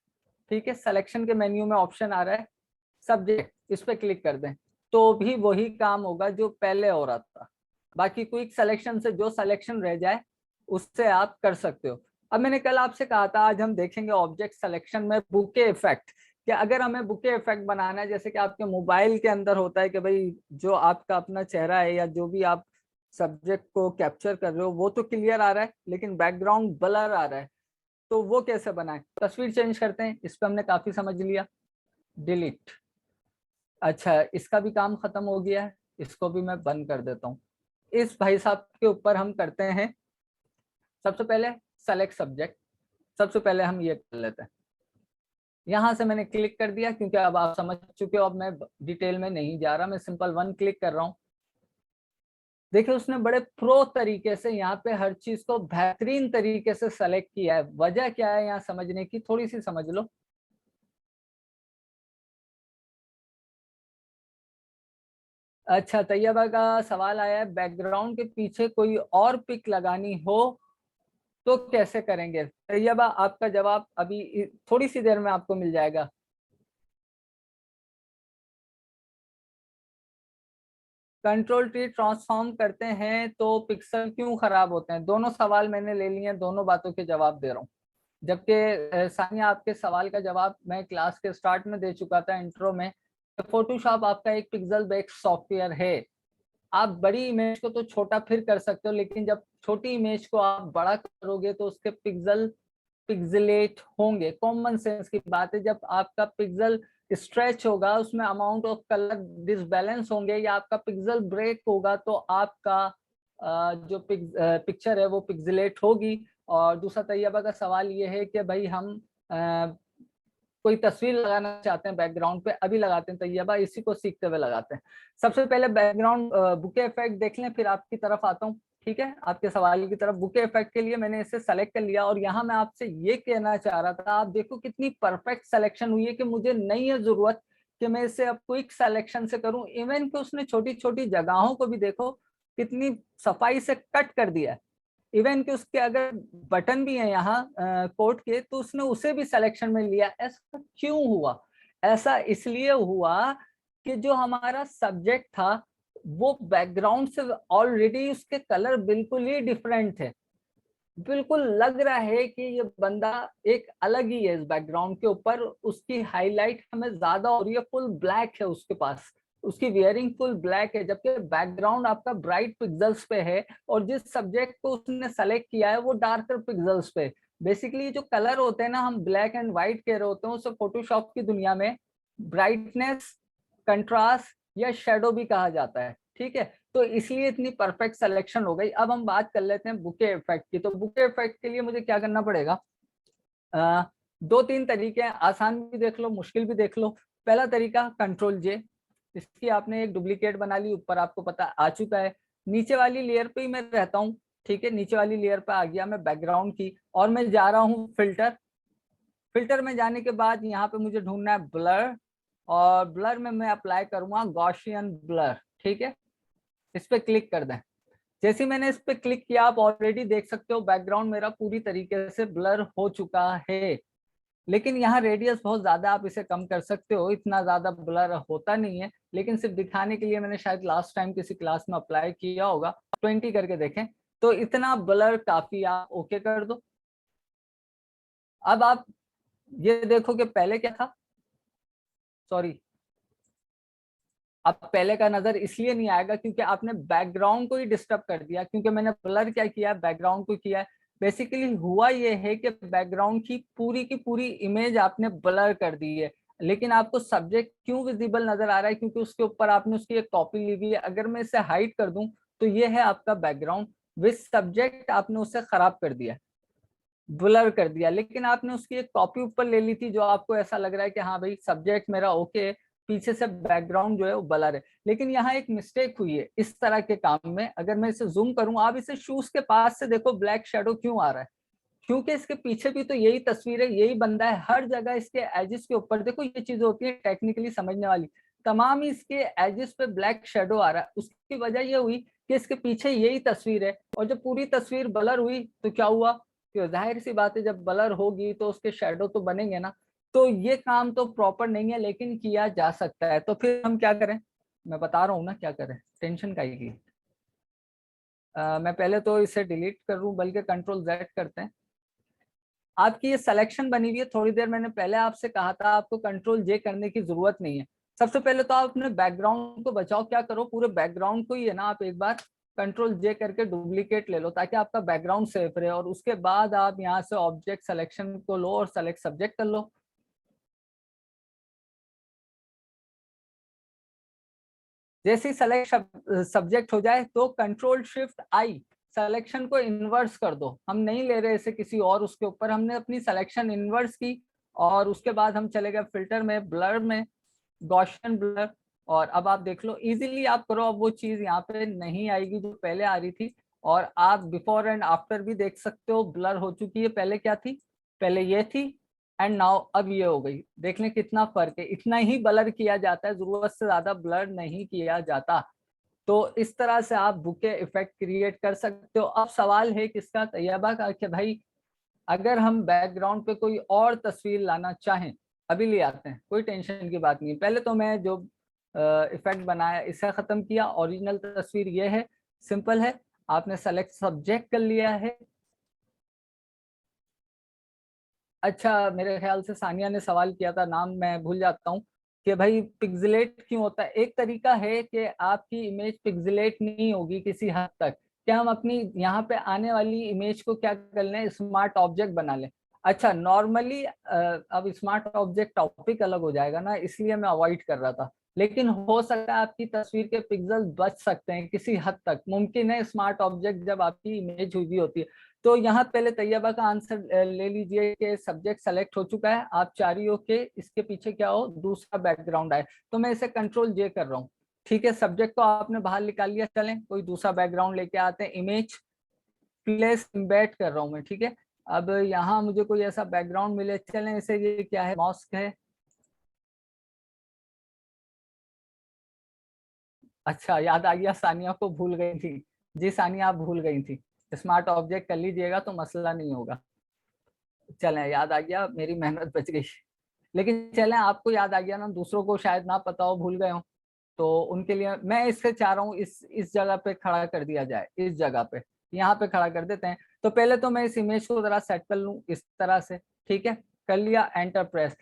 ठीक है, सिलेक्शन के मेन्यू में ऑप्शन आ रहा है सब्जेक्ट, इस पे क्लिक कर दें, तो भी वही काम होगा जो पहले हो रहा था। बाकी क्विक सिलेक्शन से जो सिलेक्शन रह जाए उससे आप कर सकते हो। अब मैंने कल आपसे कहा था आज हम देखेंगे ऑब्जेक्ट सिलेक्शन में बुके इफेक्ट, कि अगर हमें बुके इफेक्ट बनाना है, जैसे कि आपके मोबाइल के अंदर होता है कि भाई जो आपका अपना चेहरा है या जो भी आप सब्जेक्ट को कैप्चर कर रहे हो वो तो क्लियर आ रहा है लेकिन बैकग्राउंड ब्लर आ रहा है, तो वो कैसे बनाएं। तस्वीर चेंज करते हैं, इस पे हमने काफी समझ लिया, डिलीट। अच्छा, इसका भी काम खत्म हो गया है, इसको भी मैं बंद कर देता हूँ। इस भाई साहब के ऊपर हम करते हैं सबसे पहले सेलेक्ट सब्जेक्ट, सबसे पहले हम ये कर लेते हैं। यहां से मैंने क्लिक कर दिया क्योंकि अब आप समझ चुके हो, अब मैं डिटेल में नहीं जा रहा, मैं सिंपल 1 क्लिक कर रहा हूँ। देखिए उसने बड़े प्रो तरीके से यहाँ पे हर चीज को बेहतरीन तरीके से सेलेक्ट किया है। वजह क्या है यहाँ समझने की, थोड़ी सी समझ लो। अच्छा, तैयबा का सवाल आया है, बैकग्राउंड के पीछे कोई और पिक लगानी हो तो कैसे करेंगे। तैयबा आपका जवाब अभी थोड़ी सी देर में आपको मिल जाएगा। कंट्रोल टी ट्रांसफॉर्म करते हैं तो पिक्सल क्यों खराब होते हैं, दोनों सवाल मैंने ले लिए हैं, दोनों बातों के जवाब दे रहा हूँ। जबकि सानिया आपके सवाल का जवाब मैं क्लास के स्टार्ट में दे चुका था इंट्रो में। फोटोशॉप आपका एक पिक्सल बेस्ड सॉफ्टवेयर है, आप बड़ी इमेज को तो छोटा फिर कर सकते हो, लेकिन जब छोटी इमेज को आप बड़ा करोगे तो उसके पिक्सल पिक्सेलेट होंगे। कॉमन सेंस की बात है, जब आपका पिक्सल स्ट्रेच होगा उसमें अमाउंट ऑफ कलर डिसबैलेंस होंगे या आपका पिक्सल ब्रेक होगा तो आपका जो पिक्चर है वो पिक्सेलेट होगी। और दूसरा तैयबा का सवाल ये है कि भाई हम कोई तस्वीर लगाना चाहते हैं बैकग्राउंड पे, अभी लगाते हैं तैयबा, इसी को सीखते हुए लगाते हैं। सबसे पहले बैकग्राउंड बुके इफेक्ट देख लें, फिर आपकी तरफ आता हूँ। ठीक है, आपके सवाल की तरफ। बुके इफेक्ट के लिए मैंने इसे सेलेक्ट कर लिया और यहाँ मैं आपसे ये कहना चाह रहा था, आप देखो कितनी परफेक्ट सिलेक्शन हुई है कि मुझे नहीं है जरूरत कि मैं इसे अब क्विक सिलेक्शन से करूं। इवन कि उसने छोटी छोटी जगहों को भी देखो कितनी सफाई से कट कर दिया है। इवन कि उसके अगर बटन भी है यहाँ कोड के, तो उसने उसे भी सिलेक्शन में लिया। ऐसा क्यों हुआ? ऐसा इसलिए हुआ कि जो हमारा सब्जेक्ट था वो बैकग्राउंड से ऑलरेडी उसके कलर बिल्कुल ही डिफरेंट थे। बिल्कुल लग रहा है कि ये बंदा एक अलग ही है इस बैकग्राउंड के ऊपर। उसकी हाईलाइट हमें ज्यादा हो रही है, फुल ब्लैक है उसके पास, उसकी वियरिंग फुल ब्लैक है, जबकि बैकग्राउंड आपका ब्राइट पिक्सेल्स पे है और जिस सब्जेक्ट को उसने सेलेक्ट किया है वो डार्कर पिक्सेल्स पे। बेसिकली जो कलर होते हैं ना, हम ब्लैक एंड व्हाइट कह रहे होते हैं, उसे फोटोशॉप की दुनिया में ब्राइटनेस, कंट्रास्ट या शेडो भी कहा जाता है। ठीक है, तो इसलिए इतनी परफेक्ट सिलेक्शन हो गई। अब हम बात कर लेते हैं बुके इफेक्ट की। तो बुके इफेक्ट के लिए मुझे क्या करना पड़ेगा? दो तीन तरीके हैं, आसान भी देख लो, मुश्किल भी देख लो। पहला तरीका कंट्रोल जे, इसकी आपने एक डुप्लीकेट बना ली, ऊपर आपको पता आ चुका है। नीचे वाली लेयर पे ही मैं रहता हूँ। ठीक है, नीचे वाली लेयर पे आ गया मैं बैकग्राउंड की और मैं जा रहा हूँ फिल्टर। फिल्टर में जाने के बाद यहाँ पे मुझे ढूंढना है ब्लर, और ब्लर में मैं अप्लाई करूंगा गॉसियन ब्लर। ठीक है, इस पे क्लिक कर दें। जैसे मैंने इस पे क्लिक किया, आप ऑलरेडी देख सकते हो बैकग्राउंड मेरा पूरी तरीके से ब्लर हो चुका है। लेकिन यहाँ रेडियस बहुत ज्यादा, आप इसे कम कर सकते हो, इतना ज्यादा ब्लर होता नहीं है। लेकिन सिर्फ दिखाने के लिए मैंने शायद लास्ट टाइम किसी क्लास में अप्लाई किया होगा। 20 करके देखें, तो इतना ब्लर काफी, आप ओके कर दो। अब आप ये देखो कि पहले क्या था, सॉरी, अब पहले का नजर इसलिए नहीं आएगा क्योंकि आपने बैकग्राउंड को ही डिस्टर्ब कर दिया, क्योंकि मैंने ब्लर क्या किया, बैकग्राउंड को किया। बेसिकली हुआ ये है कि बैकग्राउंड की पूरी इमेज आपने ब्लर कर दी है, लेकिन आपको सब्जेक्ट क्यों विजिबल नजर आ रहा है? क्योंकि उसके ऊपर आपने उसकी एक कॉपी ली हुई है। अगर मैं इसे हाइड कर दूं तो ये है आपका बैकग्राउंड विद सब्जेक्ट, आपने उसे खराब कर दिया, ब्लर कर दिया। लेकिन आपने उसकी एक कॉपी ऊपर ले ली थी जो आपको ऐसा लग रहा है कि हाँ भाई सब्जेक्ट मेरा ओके है, पीछे से बैकग्राउंड जो है वो ब्लर है। लेकिन यहाँ एक मिस्टेक हुई है इस तरह के काम में। अगर मैं इसे जूम करूं, आप इसे शूज के पास से देखो, ब्लैक शेडो क्यों आ रहा है? क्योंकि इसके पीछे भी तो यही तस्वीर है, यही बंदा है। हर जगह इसके एजेस के ऊपर देखो, ये चीज होती है टेक्निकली समझने वाली, तमाम इसके एजेस पे ब्लैक शेडो आ रहा है। उसकी वजह ये हुई कि इसके पीछे यही तस्वीर है, और जब पूरी तस्वीर ब्लर हुई तो क्या हुआ कि जाहिर सी बात है जब ब्लर होगी तो उसके शेडो तो बनेंगे ना। तो ये काम तो प्रॉपर नहीं है, लेकिन किया जा सकता है। तो फिर हम क्या करें? मैं बता रहा हूँ ना क्या करें, टेंशन का ही। मैं पहले तो इसे डिलीट कर लूं, बल्कि कंट्रोल Z करते हैं। आपकी ये सिलेक्शन बनी हुई है, थोड़ी देर मैंने पहले आपसे कहा था आपको कंट्रोल जे करने की जरूरत नहीं है। सबसे पहले तो आप अपने बैकग्राउंड को बचाओ, क्या करो, पूरे बैकग्राउंड को ही है ना, आप एक बार कंट्रोल जे करके डुप्लीकेट ले लो ताकि आपका बैकग्राउंड सेफ रहे। और उसके बाद आप यहाँ से ऑब्जेक्ट सिलेक्शन को लो और सेलेक्ट सब्जेक्ट कर लो। जैसे ही सेलेक्ट सब्जेक्ट हो जाए तो कंट्रोल शिफ्ट आई, सिलेक्शन को इन्वर्स कर दो। हम नहीं ले रहे इसे किसी और उसके ऊपर, हमने अपनी सिलेक्शन इन्वर्स की। और उसके बाद हम चले गए फिल्टर में, ब्लर में, गॉसियन ब्लर। और अब आप देख लो, इजीली आप करो, अब वो चीज यहाँ पे नहीं आएगी जो पहले आ रही थी। और आप बिफोर एंड आफ्टर भी देख सकते हो, ब्लर हो चुकी है। पहले क्या थी? पहले ये थी, एंड नाउ अब ये हो गई। देख लें कितना फर्क है, इतना ही ब्लर किया जाता है, जरूरत से ज्यादा ब्लर नहीं किया जाता। तो इस तरह से आप बुके इफेक्ट क्रिएट कर सकते हो। अब सवाल है किसका, तैयबा का, कि भाई अगर हम बैकग्राउंड पे कोई और तस्वीर लाना चाहें, अभी ले आते हैं, कोई टेंशन की बात नहीं। पहले तो मैं जो इफेक्ट बनाया इसे खत्म किया। ओरिजिनल तस्वीर ये है, सिंपल है। आपने सेलेक्ट सब्जेक्ट कर लिया है। अच्छा, मेरे ख्याल से सानिया ने सवाल किया था, नाम मैं भूल जाता हूँ, कि भाई पिक्सेलेट क्यों होता है। एक तरीका है कि आपकी इमेज पिक्सेलेट नहीं होगी किसी हद तक, कि हम अपनी यहाँ पे आने वाली इमेज को क्या कर लें, स्मार्ट ऑब्जेक्ट बना लें। अच्छा नॉर्मली अब स्मार्ट ऑब्जेक्ट टॉपिक अलग हो जाएगा ना, इसलिए मैं अवॉइड कर रहा था, लेकिन हो सकता है आपकी तस्वीर के पिक्सल बच सकते हैं किसी हद तक, मुमकिन है स्मार्ट ऑब्जेक्ट जब आपकी इमेज हुई भी होती है। तो यहाँ पहले तैयबा का आंसर ले लीजिए कि सब्जेक्ट सेलेक्ट हो चुका है, आप चाह रही हो कि इसके पीछे क्या हो, दूसरा बैकग्राउंड आए, तो मैं इसे कंट्रोल जे कर रहा हूँ। ठीक है, सब्जेक्ट को आपने बाहर निकाल लिया, चलें कोई दूसरा बैकग्राउंड लेके आते हैं, इमेज प्लेस एम्बेड कर रहा हूँ मैं। ठीक है, अब यहाँ मुझे कोई ऐसा बैकग्राउंड मिले, चलें इसे, ये क्या है, मॉस्क है। अच्छा याद आ गया, सानिया को भूल गई थी। जी सानिया आप भूल गई थी, स्मार्ट ऑब्जेक्ट कर लीजिएगा तो मसला नहीं होगा। चलें याद आ गया, मेरी मेहनत बच गई। लेकिन चलें आपको याद आ गया ना, दूसरों को शायद ना पता हो, भूल गए हो, तो उनके लिए मैं इससे चाह रहा हूँ इस जगह पे खड़ा कर दिया जाए, इस जगह पे यहाँ पे खड़ा कर देते हैं। तो पहले तो मैं इस इमेज को जरा सेट कर लूँ इस तरह से। ठीक है, कर लिया, एंटर प्रेस।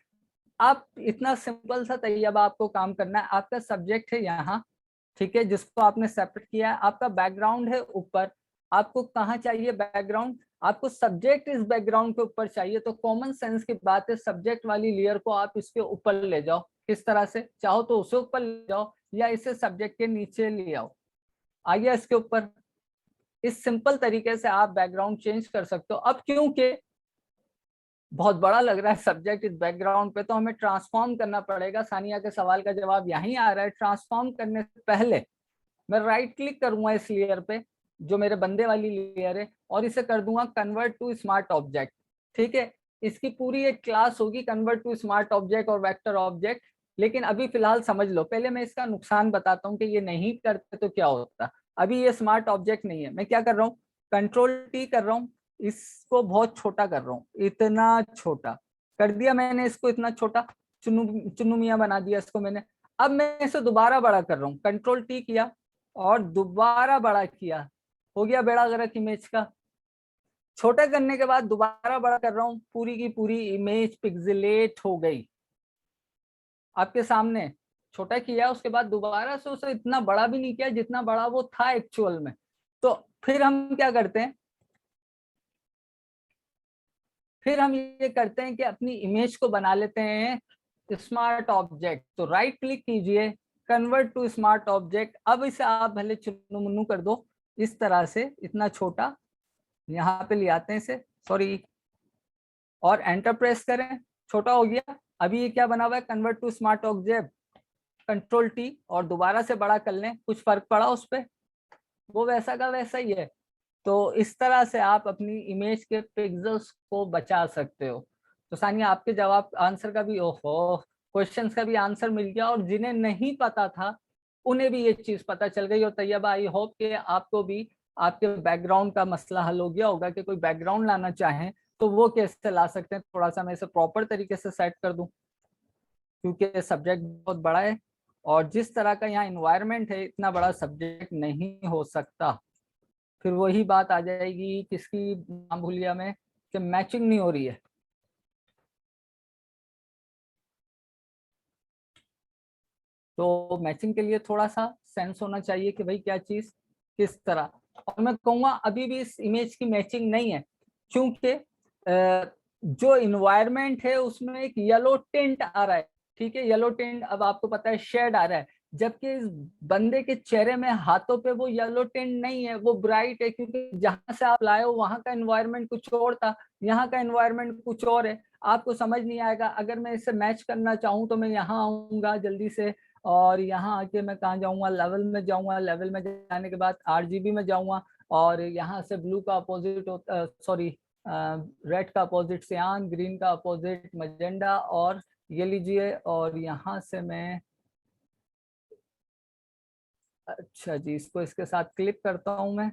आप इतना सिंपल सा तैयबा आपको काम करना है, आपका सब्जेक्ट है यहाँ, ठीक है, जिसको आपने सेपरेट किया है, आपका बैकग्राउंड है ऊपर, आपको कहाँ चाहिए बैकग्राउंड, आपको सब्जेक्ट इस बैकग्राउंड के ऊपर चाहिए, तो कॉमन सेंस की बात है, सब्जेक्ट वाली लेयर को आप इसके ऊपर ले जाओ, किस तरह से चाहो तो उसे ऊपर ले जाओ या इसे सब्जेक्ट के नीचे ले आओ, आइए इसके ऊपर। इस सिंपल तरीके से आप बैकग्राउंड चेंज कर सकते हो। अब क्योंकि बहुत बड़ा लग रहा है सब्जेक्ट इस बैकग्राउंड पे, तो हमें ट्रांसफॉर्म करना पड़ेगा। सानिया के सवाल का जवाब यहीं आ रहा है। ट्रांसफॉर्म करने से पहले मैं राइट क्लिक करूंगा इस लेयर पे, जो मेरे बंदे वाली लेयर है, और इसे कर दूंगा कन्वर्ट टू स्मार्ट ऑब्जेक्ट। ठीक है, इसकी पूरी एक क्लास होगी कन्वर्ट टू स्मार्ट ऑब्जेक्ट और वेक्टर ऑब्जेक्ट। लेकिन अभी फिलहाल समझ लो, पहले मैं इसका नुकसान बताता हूँ कि ये नहीं करते तो क्या होता। अभी ये स्मार्ट ऑब्जेक्ट नहीं है, मैं क्या कर रहा हूँ, कंट्रोल टी कर रहा हूँ, इसको बहुत छोटा कर रहा हूँ, इतना छोटा कर दिया मैंने, इसको इतना छोटा चुन्नू चुन्नू मियां बना दिया इसको मैंने। अब मैं इसे दोबारा बड़ा कर रहा हूँ, कंट्रोल टी किया और दोबारा बड़ा किया, हो गया बेड़ा गर्क इमेज का। छोटा करने के बाद दोबारा बड़ा कर रहा हूं, पूरी की पूरी इमेज पिक्सेलेट हो गई आपके सामने। छोटा किया उसके बाद दोबारा से उसे इतना बड़ा भी नहीं किया जितना बड़ा वो था एक्चुअल में। तो फिर हम क्या करते हैं, फिर हम ये करते हैं कि अपनी इमेज को बना लेते हैं स्मार्ट ऑब्जेक्ट। तो राइट क्लिक कीजिए, कन्वर्ट टू स्मार्ट ऑब्जेक्ट। अब इसे आप भले चुन्नू मुन्नू कर दो इस तरह से, इतना छोटा यहाँ पे ले आते हैं इसे, सॉरी, और एंटर प्रेस करें, छोटा हो गया। अभी ये क्या बना हुआ है, convert to smart object, control T और दोबारा से बड़ा कर लें, कुछ फर्क पड़ा उस पर, वो वैसा का वैसा ही है। तो इस तरह से आप अपनी इमेज के पिक्सल्स को बचा सकते हो। तो सानिया आपके जवाब आंसर का भी, ओहो, क्वेश्चंस का भी आंसर मिल गया, और जिन्हें नहीं पता था उन्हें भी ये चीज पता चल गई। और तैयबा आई होप कि आपको भी आपके बैकग्राउंड का मसला हल हो गया होगा कि कोई बैकग्राउंड लाना चाहें तो वो कैसे ला सकते हैं। थोड़ा सा मैं इसे प्रॉपर तरीके से सेट कर दूं, क्योंकि सब्जेक्ट बहुत बड़ा है और जिस तरह का यहाँ इन्वायरमेंट है इतना बड़ा सब्जेक्ट नहीं हो सकता। फिर वही बात आ जाएगी किसकी, नाम भूल गया मैं, कि मैचिंग नहीं हो रही है। तो मैचिंग के लिए थोड़ा सा सेंस होना चाहिए कि भाई क्या चीज किस तरह। और मैं कहूँगा अभी भी इस इमेज की मैचिंग नहीं है, क्योंकि जो इन्वायरमेंट है उसमें एक येलो टिंट आ रहा है। ठीक है, येलो टिंट, अब आपको पता है शेड आ रहा है, जबकि इस बंदे के चेहरे में, हाथों पे वो येलो टिंट नहीं है, वो ब्राइट है, क्योंकि जहां से आप लाए हो वहां का एनवायरनमेंट कुछ और था, यहाँ का एनवायरनमेंट कुछ और है। आपको समझ नहीं आएगा। अगर मैं इसे मैच करना चाहूँ तो मैं यहाँ आऊंगा जल्दी से, और यहाँ आके मैं कहाँ जाऊंगा, लेवल में जाऊंगा, लेवल में जाने के बाद RGB में जाऊंगा, और यहाँ से ब्लू का अपोजिट होता, सॉरी, रेड का अपोजिट सियान, ग्रीन का अपोजिट मजेंडा, और ये लीजिए, और यहाँ से मैं, अच्छा जी, इसको इसके साथ क्लिक करता हूँ मैं,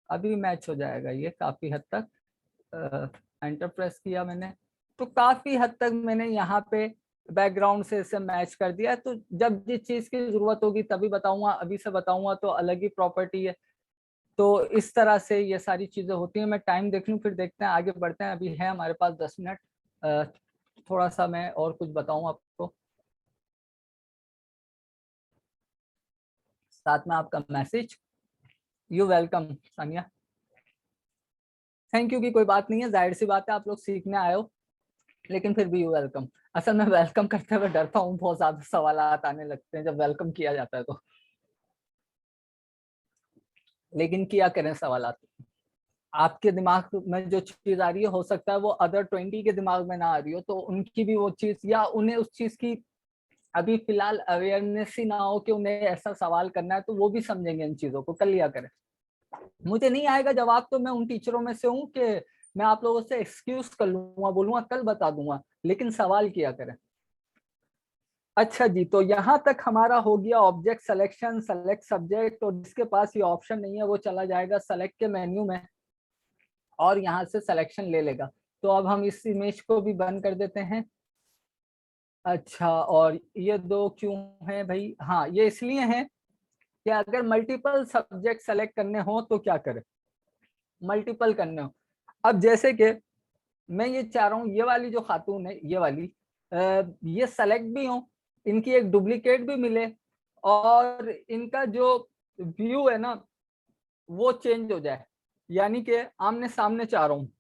अभी मैच हो जाएगा ये काफी हद तक। एंटर प्रेस किया मैंने, तो काफी हद तक मैंने यहाँ पे बैकग्राउंड से इसे मैच कर दिया। तो जब जिस चीज की जरूरत होगी तभी बताऊंगा, अभी से बताऊंगा तो अलग ही प्रॉपर्टी है। तो इस तरह से ये सारी चीजें होती हैं। मैं टाइम देख लूं फिर देखते हैं, आगे बढ़ते हैं। अभी है हमारे पास 10 मिनट। थोड़ा सा मैं और कुछ बताऊं आपको, साथ में आपका message. You welcome Sania. Thank you की कोई बात नहीं है, जाहिर सी बात है आप लोग सीखने आए हो, लेकिन फिर भी यू वेलकम। असल में वेलकम करते हुए डरता हूँ, बहुत ज्यादा सवाल आने लगते हैं जब वेलकम किया जाता है तो, लेकिन किया करें सवाल। आपके दिमाग में जो चीज आ रही है हो सकता है वो अदर 20 के दिमाग में ना आ रही हो, तो उनकी भी वो चीज या उन्हें उस चीज की अभी फिलहाल अवेयरनेस ही ना हो कि उन्हें ऐसा सवाल करना है, तो वो भी समझेंगे इन चीजों को, कर लिया करें। मुझे नहीं आएगा जवाब तो मैं उन टीचरों में से हूँ कि मैं आप लोगों से एक्सक्यूज कर लूंगा, बोलूंगा कल बता दूंगा, लेकिन सवाल किया करें। अच्छा जी, तो यहाँ तक हमारा हो गया ऑब्जेक्ट सिलेक्शन, सेलेक्ट सब्जेक्ट, और जिसके पास ये ऑप्शन नहीं है वो चला जाएगा सेलेक्ट के मेन्यू में और यहाँ से सिलेक्शन ले लेगा। तो अब हम इस इमेज को भी बंद कर देते हैं। अच्छा, और ये दो क्यों हैं भाई? हाँ, ये इसलिए हैं कि अगर मल्टीपल सब्जेक्ट सेलेक्ट करने हो तो क्या करें, मल्टीपल करने हो। अब जैसे कि मैं ये चाह रहा हूँ ये वाली जो खातून है, ये वाली ये सेलेक्ट भी हो, इनकी एक डुप्लीकेट भी मिले, और इनका जो व्यू है ना वो चेंज हो जाए, यानी कि आमने सामने चाह रहा हूँ।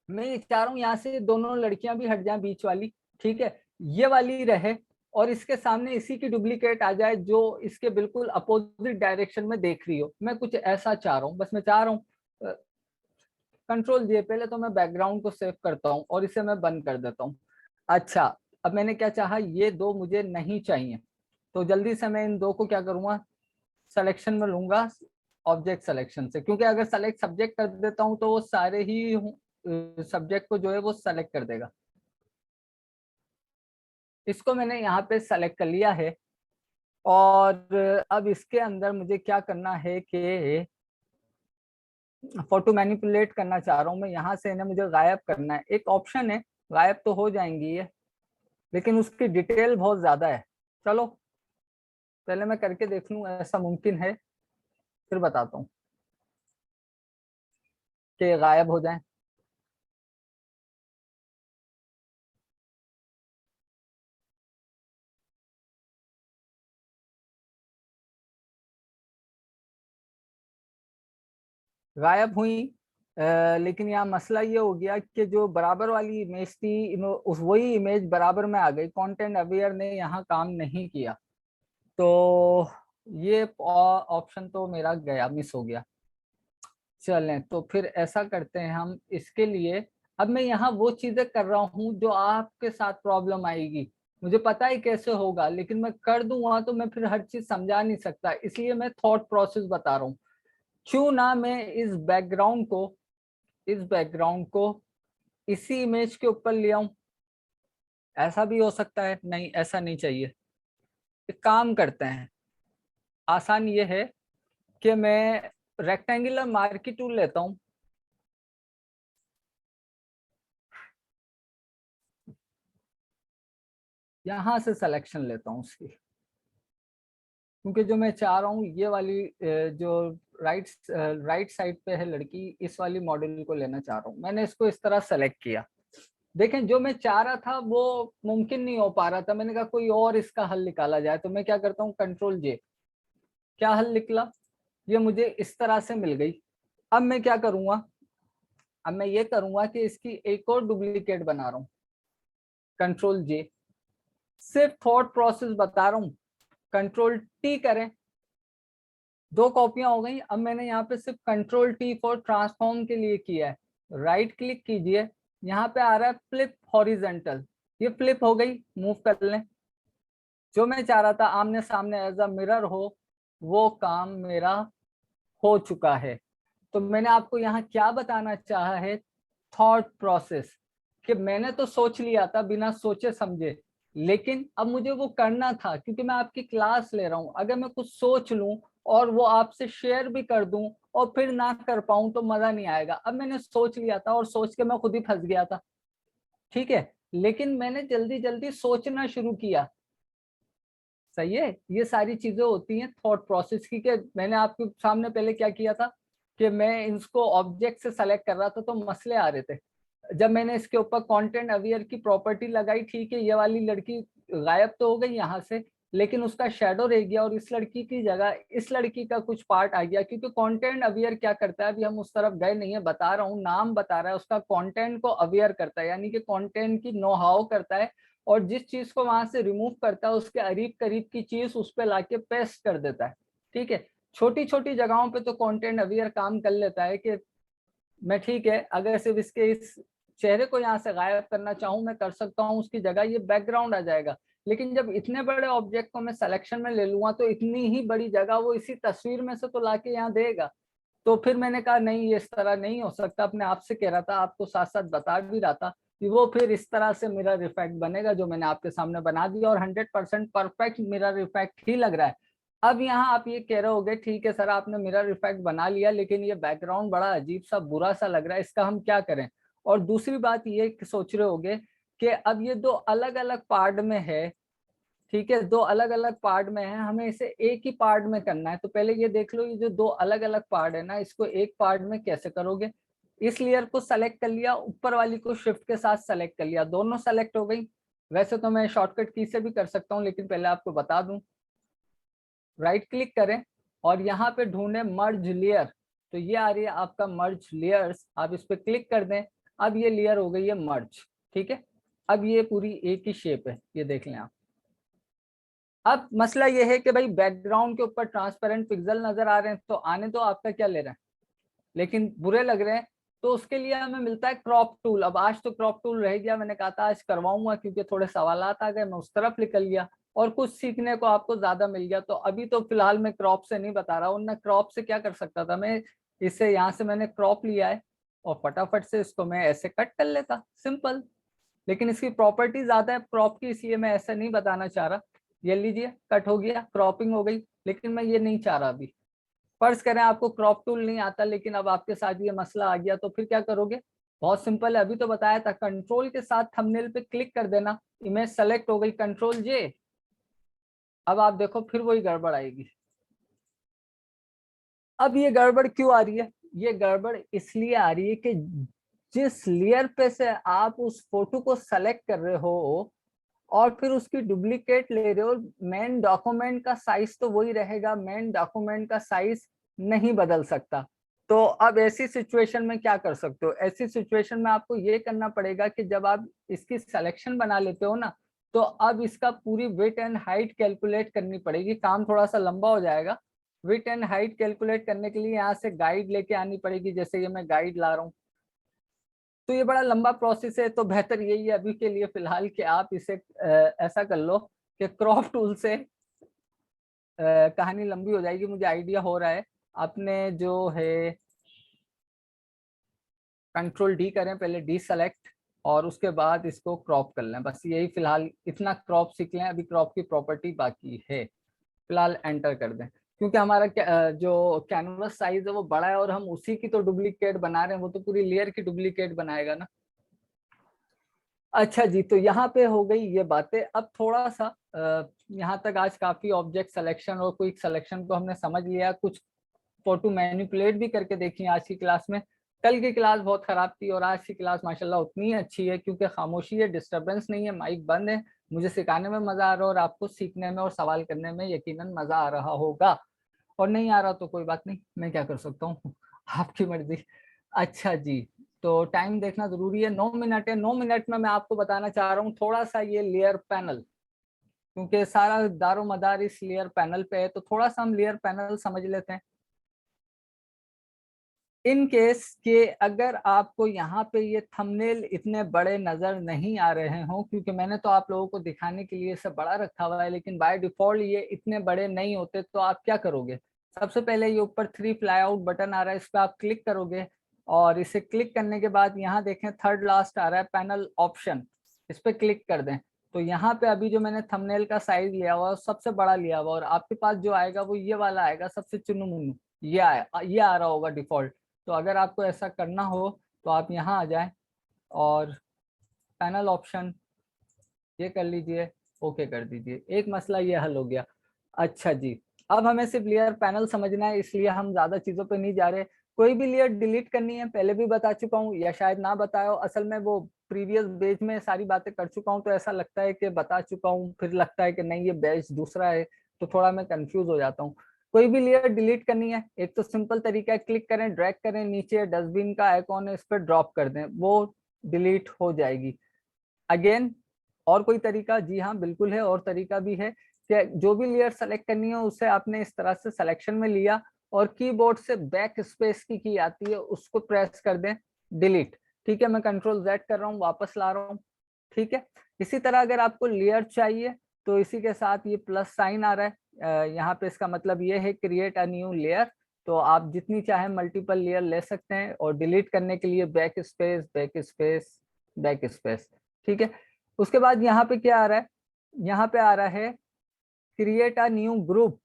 मैं ये चाह रहा हूँ यहाँ से दोनों लड़कियां भी हट जाएं, बीच वाली, ठीक है, ये वाली रहे और इसके सामने इसी की डुप्लीकेट आ जाए जो इसके बिल्कुल अपोजिट डायरेक्शन में देख रही हो। मैं कुछ ऐसा चाह रहा हूँ, बस मैं चाह रहा हूँ। कंट्रोल जे, पहले तो मैं बैकग्राउंड को सेव करता हूँ और इसे मैं बंद कर देता हूँ। अच्छा, अब मैंने क्या चाहा, ये दो मुझे नहीं चाहिए, तो जल्दी से मैं इन दो को क्या करूंगा, सिलेक्शन में लूंगा ऑब्जेक्ट सिलेक्शन से, क्योंकि अगर सेलेक्ट सब्जेक्ट कर देता हूं तो वो सारे ही सब्जेक्ट को जो है वो सेलेक्ट कर देगा। इसको मैंने यहाँ पे सेलेक्ट कर लिया है, और अब इसके अंदर मुझे क्या करना है कि फोटो मैनिपुलेट करना चाह रहा हूँ मैं, यहाँ से इन्हें मुझे गायब करना है। एक ऑप्शन है, गायब तो हो जाएंगी ये, लेकिन उसकी डिटेल बहुत ज्यादा है। चलो पहले मैं करके देख लूँ ऐसा मुमकिन है, फिर बताता हूँ कि गायब हो जाए। गायब हुई, लेकिन यहाँ मसला ये हो गया कि जो बराबर वाली इमेज थी उस वही इमेज बराबर में आ गई, कंटेंट अवेयर ने यहाँ काम नहीं किया, तो ये ऑप्शन तो मेरा गया, मिस हो गया। चलें तो फिर ऐसा करते हैं हम इसके लिए, अब मैं यहाँ वो चीजें कर रहा हूँ जो आपके साथ प्रॉब्लम आएगी, मुझे पता है कैसे होगा, लेकिन मैं कर दूंगा तो मैं फिर हर चीज समझा नहीं सकता, इसलिए मैं थॉट प्रोसेस बता रहा हूँ। क्यों ना मैं इस बैकग्राउंड को इसी इमेज के ऊपर ले आऊं, ऐसा भी हो सकता है, नहीं ऐसा नहीं चाहिए। एक काम करते हैं, आसान ये है कि मैं रेक्टेंगुलर मार्की टूल लेता हूं, यहां से सिलेक्शन लेता हूं उसकी, क्योंकि जो मैं चाह रहा हूँ ये वाली जो राइट साइड पे है लड़की, इस वाली मॉडल को लेना चाह रहा हूँ। मैंने इसको इस तरह सेलेक्ट किया, देखें जो मैं चाह रहा था वो मुमकिन नहीं हो पा रहा था, मैंने कहा कोई और इसका हल निकाला जाए, तो मैं क्या करता हूँ, कंट्रोल जे, क्या हल निकला, ये मुझे इस तरह से मिल गई। अब मैं क्या करूंगा, अब मैं ये करूंगा कि इसकी एक और डुप्लीकेट बना रहा हूँ, कंट्रोल जे, सिर्फ थॉट प्रोसेस बता रहा हूँ, कंट्रोल टी करें, दो कॉपियां हो गई। अब मैंने यहाँ पे सिर्फ कंट्रोल टी फॉर ट्रांसफॉर्म के लिए किया है, राइट क्लिक कीजिए, यहाँ पे आ रहा है फ्लिप हॉरिजेंटल, ये फ्लिप हो गई, मूव कर लें। जो मैं चाह रहा था आमने सामने एज अ मिरर हो, वो काम मेरा हो चुका है। तो मैंने आपको यहाँ क्या बताना चाहा है, थॉट प्रोसेस, कि मैंने तो सोच लिया था बिना सोचे समझे, लेकिन अब मुझे वो करना था क्योंकि मैं आपकी क्लास ले रहा हूँ। अगर मैं कुछ सोच लूं और वो आपसे शेयर भी कर दूं और फिर ना कर पाऊं तो मजा नहीं आएगा। अब मैंने सोच लिया था और सोच के मैं खुद ही फंस गया था, ठीक है, लेकिन मैंने जल्दी जल्दी सोचना शुरू किया, सही है। ये सारी चीजें होती हैं थॉट प्रोसेस की, कि मैंने आपके सामने पहले क्या किया था कि मैं इसको ऑब्जेक्ट से सेलेक्ट कर रहा था तो मसले आ रहे थे। जब मैंने इसके ऊपर कंटेंट अवेयर की प्रॉपर्टी लगाई, ठीक है, ये वाली लड़की गायब तो हो गई यहाँ से, लेकिन उसका शेडो रह गया और इस लड़की की जगह इस लड़की का कुछ पार्ट आ गया, क्योंकि कंटेंट अवेयर क्या करता है, अभी हम उस तरफ गए नहीं है, बता रहा हूँ, नाम बता रहा है, उसका कंटेंट को अवेयर करता है, यानी कि कंटेंट की नो हाउ करता है, और जिस चीज को वहां से रिमूव करता है उसके करीब करीब की चीज उस पर लाके पेस्ट कर देता है। ठीक है, छोटी छोटी जगहों पे तो कंटेंट अवेयर काम कर लेता है कि मैं ठीक है, अगर सिर्फ इसके इस चेहरे को यहाँ से गायब करना चाहूँ मैं कर सकता हूँ, उसकी जगह ये बैकग्राउंड आ जाएगा। लेकिन जब इतने बड़े ऑब्जेक्ट को मैं सिलेक्शन में ले लूंगा तो इतनी ही बड़ी जगह वो इसी तस्वीर में से तो लाके यहाँ देगा। तो फिर मैंने कहा नहीं, ये इस तरह नहीं हो सकता, अपने आप से कह रहा था, आपको साथ साथ बता भी रहा था कि वो फिर इस तरह से मिरर इफेक्ट बनेगा जो मैंने आपके सामने बना दिया, और 100% परफेक्ट मिरर इफेक्ट ही लग रहा है। अब यहाँ आप ये कह रहे होगे ठीक है सर आपने मिरर इफेक्ट बना लिया, लेकिन ये बैकग्राउंड बड़ा अजीब सा बुरा सा लग रहा है, इसका हम क्या करें। और दूसरी बात ये सोच रहे होगे कि अब ये दो अलग अलग पार्ट में है, ठीक है, दो अलग अलग पार्ट में है, हमें इसे एक ही पार्ट में करना है। तो पहले ये देख लो, ये जो दो अलग अलग पार्ट है ना, इसको एक पार्ट में कैसे करोगे। इस लेयर को सेलेक्ट कर लिया, ऊपर वाली को शिफ्ट के साथ सेलेक्ट कर लिया, दोनों सेलेक्ट हो गई। वैसे तो मैं शॉर्टकट की से भी कर सकता हूँ, लेकिन पहले आपको बता दूं, राइट क्लिक करें और यहाँ पे ढूंढे मर्ज लेयर, तो ये आ रही है आपका मर्ज लेयर्स, आप इस पे क्लिक कर दें। अब ये लेयर हो गई है मर्ज, ठीक है, अब ये पूरी एक ही शेप है, ये देख लें आप। अब मसला ये है कि भाई बैकग्राउंड के ऊपर ट्रांसपेरेंट पिक्सल नजर आ रहे हैं, तो आने तो आपका क्या ले रहा है, लेकिन बुरे लग रहे हैं, तो उसके लिए हमें मिलता है क्रॉप टूल। अब आज तो क्रॉप टूल रह गया, मैंने कहा था आज करवाऊंगा क्योंकि थोड़े सवालात आ गए, मैं उस तरफ निकल गया और कुछ सीखने को आपको ज्यादा मिल गया। तो अभी तो फिलहाल मैं क्रॉप से नहीं बता रहा हूँ, ना क्रॉप से क्या कर सकता था मैं, इससे यहाँ से मैंने क्रॉप लिया है और फटाफट से इसको मैं ऐसे कट कर लेता, सिंपल। लेकिन इसकी प्रॉपर्टी ज्यादा है क्रॉप की, इसलिए मैं ऐसा नहीं बताना चाह रहा। ये लीजिए कट हो गया, क्रॉपिंग हो गई, लेकिन मैं ये नहीं चाह रहा अभी। फर्ज करें आपको क्रॉप टूल नहीं आता, लेकिन अब आपके साथ ये मसला आ गया, तो फिर क्या करोगे, बहुत सिंपल है, अभी तो बताया था, कंट्रोल के साथ थंबनेल पे क्लिक कर देना, इमेज सेलेक्ट हो गई, कंट्रोल जे। अब आप देखो फिर वही गड़बड़ आएगी। अब ये गड़बड़ क्यों आ रही है, ये गड़बड़ इसलिए आ रही है कि जिस लेयर पे से आप उस फोटो को सेलेक्ट कर रहे हो और फिर उसकी डुप्लीकेट ले रहे हो, मेन डॉक्यूमेंट का साइज तो वही रहेगा, मेन डॉक्यूमेंट का साइज नहीं बदल सकता। तो अब ऐसी सिचुएशन में क्या कर सकते हो, ऐसी सिचुएशन में आपको ये करना पड़ेगा कि जब आप इसकी सिलेक्शन बना लेते हो ना, तो अब इसका पूरी विड्थ एंड हाइट कैलकुलेट करनी पड़ेगी, काम थोड़ा सा लंबा हो जाएगा। विड्थ एंड हाइट कैलकुलेट करने के लिए यहाँ से गाइड लेके आनी पड़ेगी, जैसे ये मैं गाइड ला रहा हूँ, तो ये बड़ा लंबा प्रोसेस है। तो बेहतर यही है अभी के लिए फिलहाल कि आप इसे ऐसा कर लो कि क्रॉप टूल से कहानी लंबी हो जाएगी, मुझे आइडिया हो रहा है। आपने जो है कंट्रोल डी करें, पहले डी सेलेक्ट और उसके बाद इसको क्रॉप कर लें, बस यही फिलहाल इतना क्रॉप सीख लें, अभी क्रॉप की प्रॉपर्टी बाकी है। फिलहाल एंटर कर दें, क्योंकि हमारा जो कैनवस साइज है वो बड़ा है और हम उसी की तो डुप्लीकेट बना रहे हैं, वो तो पूरी लेयर की डुप्लीकेट बनाएगा ना। अच्छा जी, तो यहाँ पे हो गई ये बातें। अब थोड़ा सा यहाँ तक आज काफी ऑब्जेक्ट सिलेक्शन और क्विक सिलेक्शन को हमने समझ लिया, कुछ फोटो मैनिपुलेट भी करके देखी आज की क्लास में। कल की क्लास बहुत खराब थी और आज की क्लास माशाल्लाह उतनी अच्छी है, क्योंकि खामोशी है, डिस्टरबेंस नहीं है, माइक बंद है, मुझे सिखाने में मजा आ रहा है और आपको सीखने में और सवाल करने में यकीनन मजा आ रहा होगा। और नहीं आ रहा तो कोई बात नहीं, मैं क्या कर सकता हूँ आपकी मर्जी। अच्छा जी, तो टाइम देखना जरूरी है, 9 मिनट है। 9 मिनट में मैं आपको बताना चाह रहा हूँ थोड़ा सा ये लेयर पैनल, क्योंकि सारा दारो मदार इस लेयर पैनल पे है, तो थोड़ा सा हम लेयर पैनल समझ लेते हैं। इन केस के अगर आपको यहाँ पे ये थंबनेल इतने बड़े नजर नहीं आ रहे हों, क्योंकि मैंने तो आप लोगों को दिखाने के लिए इसे बड़ा रखा हुआ है, लेकिन बाय डिफॉल्ट ये इतने बड़े नहीं होते, तो आप क्या करोगे, सबसे पहले ये ऊपर 3 फ्लाई आउट बटन आ रहा है, इस पर आप क्लिक करोगे और इसे क्लिक करने के बाद यहाँ देखें थर्ड लास्ट आ रहा है पैनल ऑप्शन, इस पर क्लिक कर दें। तो यहाँ पे अभी जो मैंने थंबनेल का साइज लिया हुआ है सबसे बड़ा लिया हुआ, और आपके पास जो आएगा वो ये वाला आएगा, सबसे चुनु मुन्नू ये आ रहा होगा डिफॉल्ट। तो अगर आपको ऐसा करना हो तो आप यहाँ आ जाएं और पैनल ऑप्शन ये कर लीजिए, ओके कर दीजिए, एक मसला ये हल हो गया। अच्छा जी, अब हमें सिर्फ लेयर पैनल समझना है, इसलिए हम ज्यादा चीजों पे नहीं जा रहे। कोई भी लेयर डिलीट करनी है, पहले भी बता चुका हूँ या शायद ना बताया हो, असल में वो प्रीवियस बैच में सारी बातें कर चुका हूँ तो ऐसा लगता है कि बता चुका हूँ, फिर लगता है कि नहीं ये बैच दूसरा है, तो थोड़ा मैं कंफ्यूज हो जाता हूँ। कोई भी लेयर डिलीट करनी है, एक तो सिंपल तरीका है, क्लिक करें, ड्रैग करें, नीचे डस्टबिन का आइकॉन है, इस पर ड्रॉप कर दें, वो डिलीट हो जाएगी। अगेन और कोई तरीका? जी हाँ बिल्कुल है, और तरीका भी है कि जो भी लेयर सेलेक्ट करनी है उसे आपने इस तरह से सिलेक्शन में लिया और कीबोर्ड से बैक स्पेस की आती है उसको प्रेस कर दें, डिलीट। ठीक है, मैं कंट्रोल Z कर रहा हूँ, वापस ला रहा हूँ। ठीक है, इसी तरह अगर आपको लेयर चाहिए तो इसी के साथ ये प्लस साइन आ रहा है, यहाँ पे इसका मतलब ये है क्रिएट अ न्यू लेयर। तो आप जितनी चाहे मल्टीपल लेयर ले सकते हैं और डिलीट करने के लिए back space back space back space. ठीक है, उसके बाद यहाँ पे क्या आ रहा है? यहाँ पे आ रहा है क्रिएट अ न्यू ग्रुप।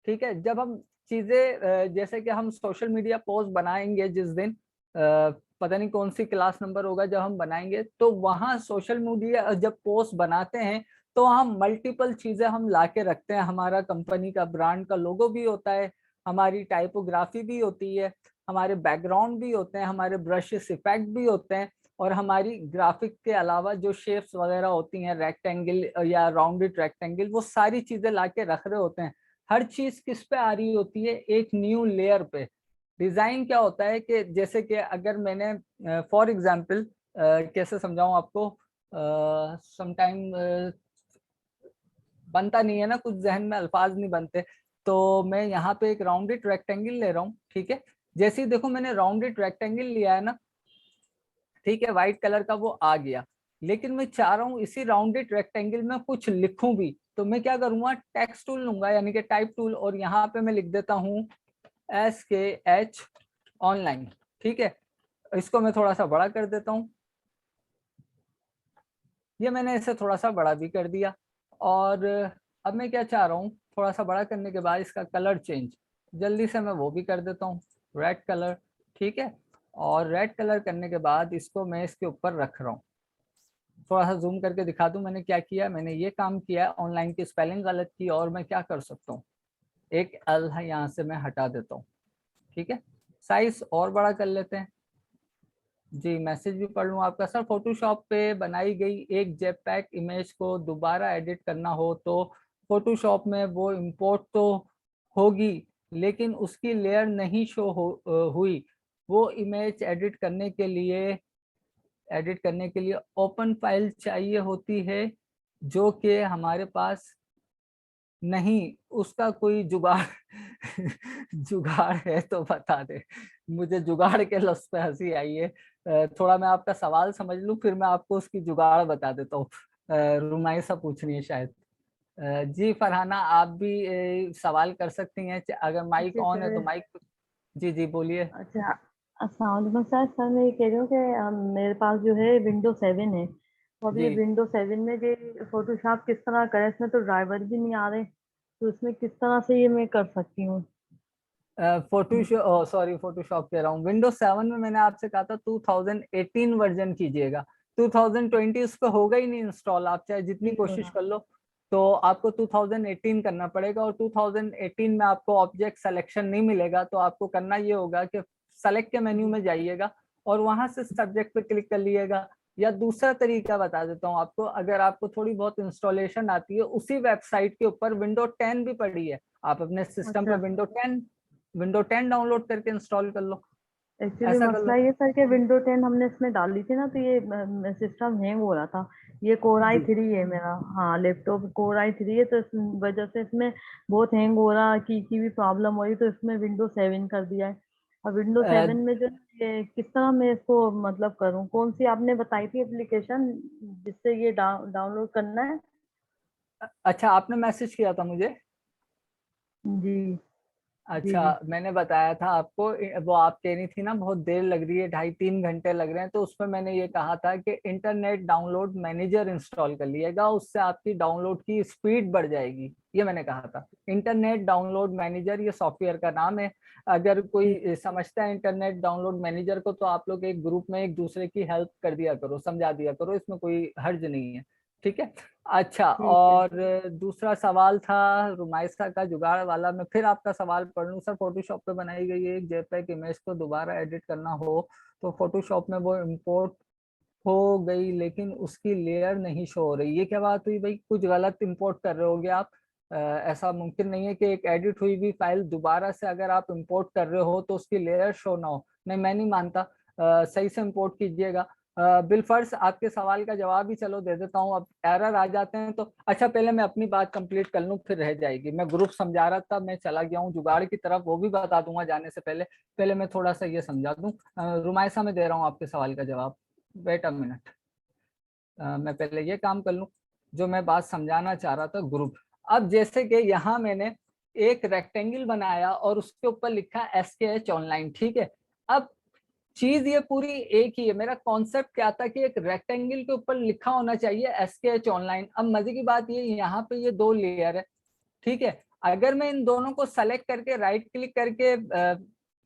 ठीक है, जब हम चीजें जैसे कि हम सोशल मीडिया पोस्ट बनाएंगे जिस दिन, पता नहीं कौन सी क्लास नंबर होगा जब हम बनाएंगे, तो वहां सोशल मीडिया जब पोस्ट बनाते हैं तो वहाँ मल्टीपल चीजें हम लाके रखते हैं। हमारा कंपनी का ब्रांड का लोगो भी होता है, हमारी टाइपोग्राफी भी होती है, हमारे बैकग्राउंड भी होते हैं, हमारे ब्रशेस इफेक्ट भी होते हैं, और हमारी ग्राफिक के अलावा जो शेप्स वगैरह होती हैं, रेक्टेंगल या राउंडेड रेक्टेंगल, वो सारी चीजें लाके रख रहे होते हैं। हर चीज किस पे आ रही होती है? एक न्यू लेयर पे। डिजाइन क्या होता है कि जैसे कि अगर मैंने फॉर एग्जांपल कैसे समझाऊं आपको, समटाइम बनता नहीं है ना, कुछ जहन में अल्फाज नहीं बनते, तो मैं यहाँ पे एक राउंडेड रेक्टेंगल ले रहा हूँ। ठीक है, जैसे ही देखो मैंने राउंडेड रेक्टेंगल लिया है ना, ठीक है, व्हाइट कलर का वो आ गया, लेकिन मैं चाह रहा हूँ इसी राउंडेड रेक्टेंगल में कुछ लिखूं भी, तो मैं क्या करूंगा? टेक्स्ट टूल लूंगा, यानी कि टाइप टूल, और यहाँ पे मैं लिख देता हूँ SKH ऑनलाइन। ठीक है, इसको मैं थोड़ा सा बड़ा कर देता हूँ, ये मैंने इसे थोड़ा सा बड़ा भी कर दिया। और अब मैं क्या चाह रहा हूँ, थोड़ा सा बड़ा करने के बाद इसका कलर चेंज जल्दी से मैं वो भी कर देता हूँ, रेड कलर। ठीक है, और रेड कलर करने के बाद इसको मैं इसके ऊपर रख रहा हूँ। थोड़ा सा जूम करके दिखा दूं मैंने क्या किया। मैंने ये काम किया, ऑनलाइन की स्पेलिंग गलत की, और मैं क्या कर सकता हूँ, एक एल है यहाँ से मैं हटा देता हूँ। ठीक है, साइज और बड़ा कर लेते हैं। जी, मैसेज भी पढ़ लूँ आपका। सर फोटोशॉप पे बनाई गई एक जेपैक इमेज को दोबारा एडिट करना हो तो फोटोशॉप में वो इंपोर्ट तो होगी, लेकिन उसकी लेयर नहीं शो हुई। वो इमेज एडिट करने के लिए ओपन फाइल चाहिए होती है, जो कि हमारे पास नहीं। उसका कोई जुगाड़ जुगाड़ है तो बता दे। मुझे जुगाड़ के लफ्ज पे हंसी आई है। थोड़ा मैं आपका सवाल समझ लूं, फिर मैं आपको उसकी जुगाड़ बता देता हूँ। रुमाइसा पूछ रही है शायद। जी फरहाना, आप भी सवाल कर सकती हैं अगर माइक जी ऑन है तो सर। माइक। जी जी बोलिए। अच्छा, अस्सलाम वालेकुम सर। सर मैं ये कह रही हूँ कि मेरे पास जो है विंडो 7 है, तो अभी जी, विंडो 7 में जो फोटोशॉप किस तरह करें, इसमें तो ड्राइवर भी नहीं आ रहे, तो इसमें किस तरह से ये मैं कर सकती हूँ? फोटोशॉप कह रहा हूँ, विंडोज 7 में मैंने आपसे कहा था 2018 वर्जन कीजिएगा। 2020 उस पर होगा ही नहीं इंस्टॉल, आप चाहे जितनी नहीं हो कोशिश रहा। कर लो। तो आपको 2018 करना पड़ेगा, और 2018 में आपको ऑब्जेक्ट सिलेक्शन नहीं मिलेगा। तो आपको करना ये होगा कि सेलेक्ट के मेन्यू जी में जाइएगा और वहां से सब्जेक्ट पे क्लिक कर लिएगा। या दूसरा तरीका बता देता हूँ आपको, अगर आपको थोड़ी बहुत इंस्टॉलेशन आती है, उसी वेबसाइट के ऊपर विंडो 10 भी पड़ी है, आप अपने सिस्टम पे अच्छा, विंडो 10 डाउनलोड करके इंस्टॉल कर लो। एक्चुअली ऐसा कर मसला लो। ये सर कि विंडो 10 हमने इसमें डाली थी ना, तो ये सिस्टम हैंग हो रहा था। ये कोर आई जी, थ्री है मेरा, हाँ लैपटॉप कोर आई थ्री है, तो इस वजह से इसमें बहुत हैंग हो रहा, की भी प्रॉब्लम हो रही, तो इसमें विंडो 7 कर दिया है। और विंडो अ, 7 में जो ये किस तरह मैं इसको मतलब करूँ, कौन सी आपने बताई थी एप्लीकेशन जिससे ये डाउनलोड करना है? अच्छा, आपने मैसेज किया था मुझे। जी जी अच्छा, जी। मैंने बताया था आपको, वो आप कह रही थी ना बहुत देर लग रही है, 2.5-3 घंटे लग रहे हैं, तो उसमें मैंने ये कहा था कि इंटरनेट डाउनलोड मैनेजर इंस्टॉल कर लिएगा, उससे आपकी डाउनलोड की स्पीड बढ़ जाएगी, ये मैंने कहा था। इंटरनेट डाउनलोड मैनेजर ये सॉफ्टवेयर का नाम है। अगर जी कोई समझता है इंटरनेट डाउनलोड मैनेजर को, तो आप लोग एक ग्रुप में एक दूसरे की हेल्प कर दिया करो, समझा दिया करो, इसमें कोई हर्ज नहीं है। ठीक है, अच्छा। ठीक है। और दूसरा सवाल था रुमाइसा का जुगाड़ वाला, मैं फिर आपका सवाल पढ़ लूँ। सर फोटोशॉप पे बनाई गई एक जेपीईजी इमेज को दोबारा एडिट करना हो तो फोटोशॉप में वो इंपोर्ट हो गई लेकिन उसकी लेयर नहीं शो हो रही, ये क्या बात हुई भाई? कुछ गलत इंपोर्ट कर रहे होगे आप। ऐसा मुमकिन नहीं है कि एक एडिट हुई हुई फाइल दोबारा से अगर आप इंपोर्ट कर रहे हो तो उसकी लेयर शो ना हो। नहीं, मैं नहीं मानता। सही से इंपोर्ट कीजिएगा। बिलफर्ज आपके सवाल का जवाब ही चलो दे देता हूँ। अब एरर आ जाते हैं तो अच्छा, पहले मैं अपनी बात कंप्लीट कर लूँ फिर रह जाएगी। मैं ग्रुप समझा रहा था, मैं चला गया हूँ जुगाड़ की तरफ, वो भी बता दूंगा जाने से पहले। पहले मैं थोड़ा सा ये समझा दूं। रुमायसा में दे रहा हूँ आपके सवाल का जवाब। वेट अ मिनट, मैं पहले ये काम कर लूं जो मैं बात समझाना चाह रहा था। ग्रुप, अब जैसे कि यहाँ मैंने एक रेक्टेंगल बनाया और उसके ऊपर लिखा SKH ऑनलाइन, ठीक है। अब चीज ये पूरी एक ही है। मेरा कॉन्सेप्ट क्या था कि एक रेक्टेंगल के ऊपर लिखा होना चाहिए SKH ऑनलाइन। अब मजे की बात ये, यहाँ पे ये दो लेयर है, ठीक है। अगर मैं इन दोनों को सेलेक्ट करके राइट क्लिक करके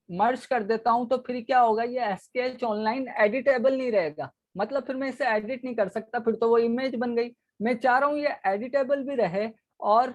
मर्ज कर देता हूं तो फिर क्या होगा, ये SKH ऑनलाइन एडिटेबल नहीं रहेगा। मतलब फिर मैं इसे एडिट नहीं कर सकता, फिर तो वो इमेज बन गई। मैं चाह रहा हूँ ये एडिटेबल भी रहे और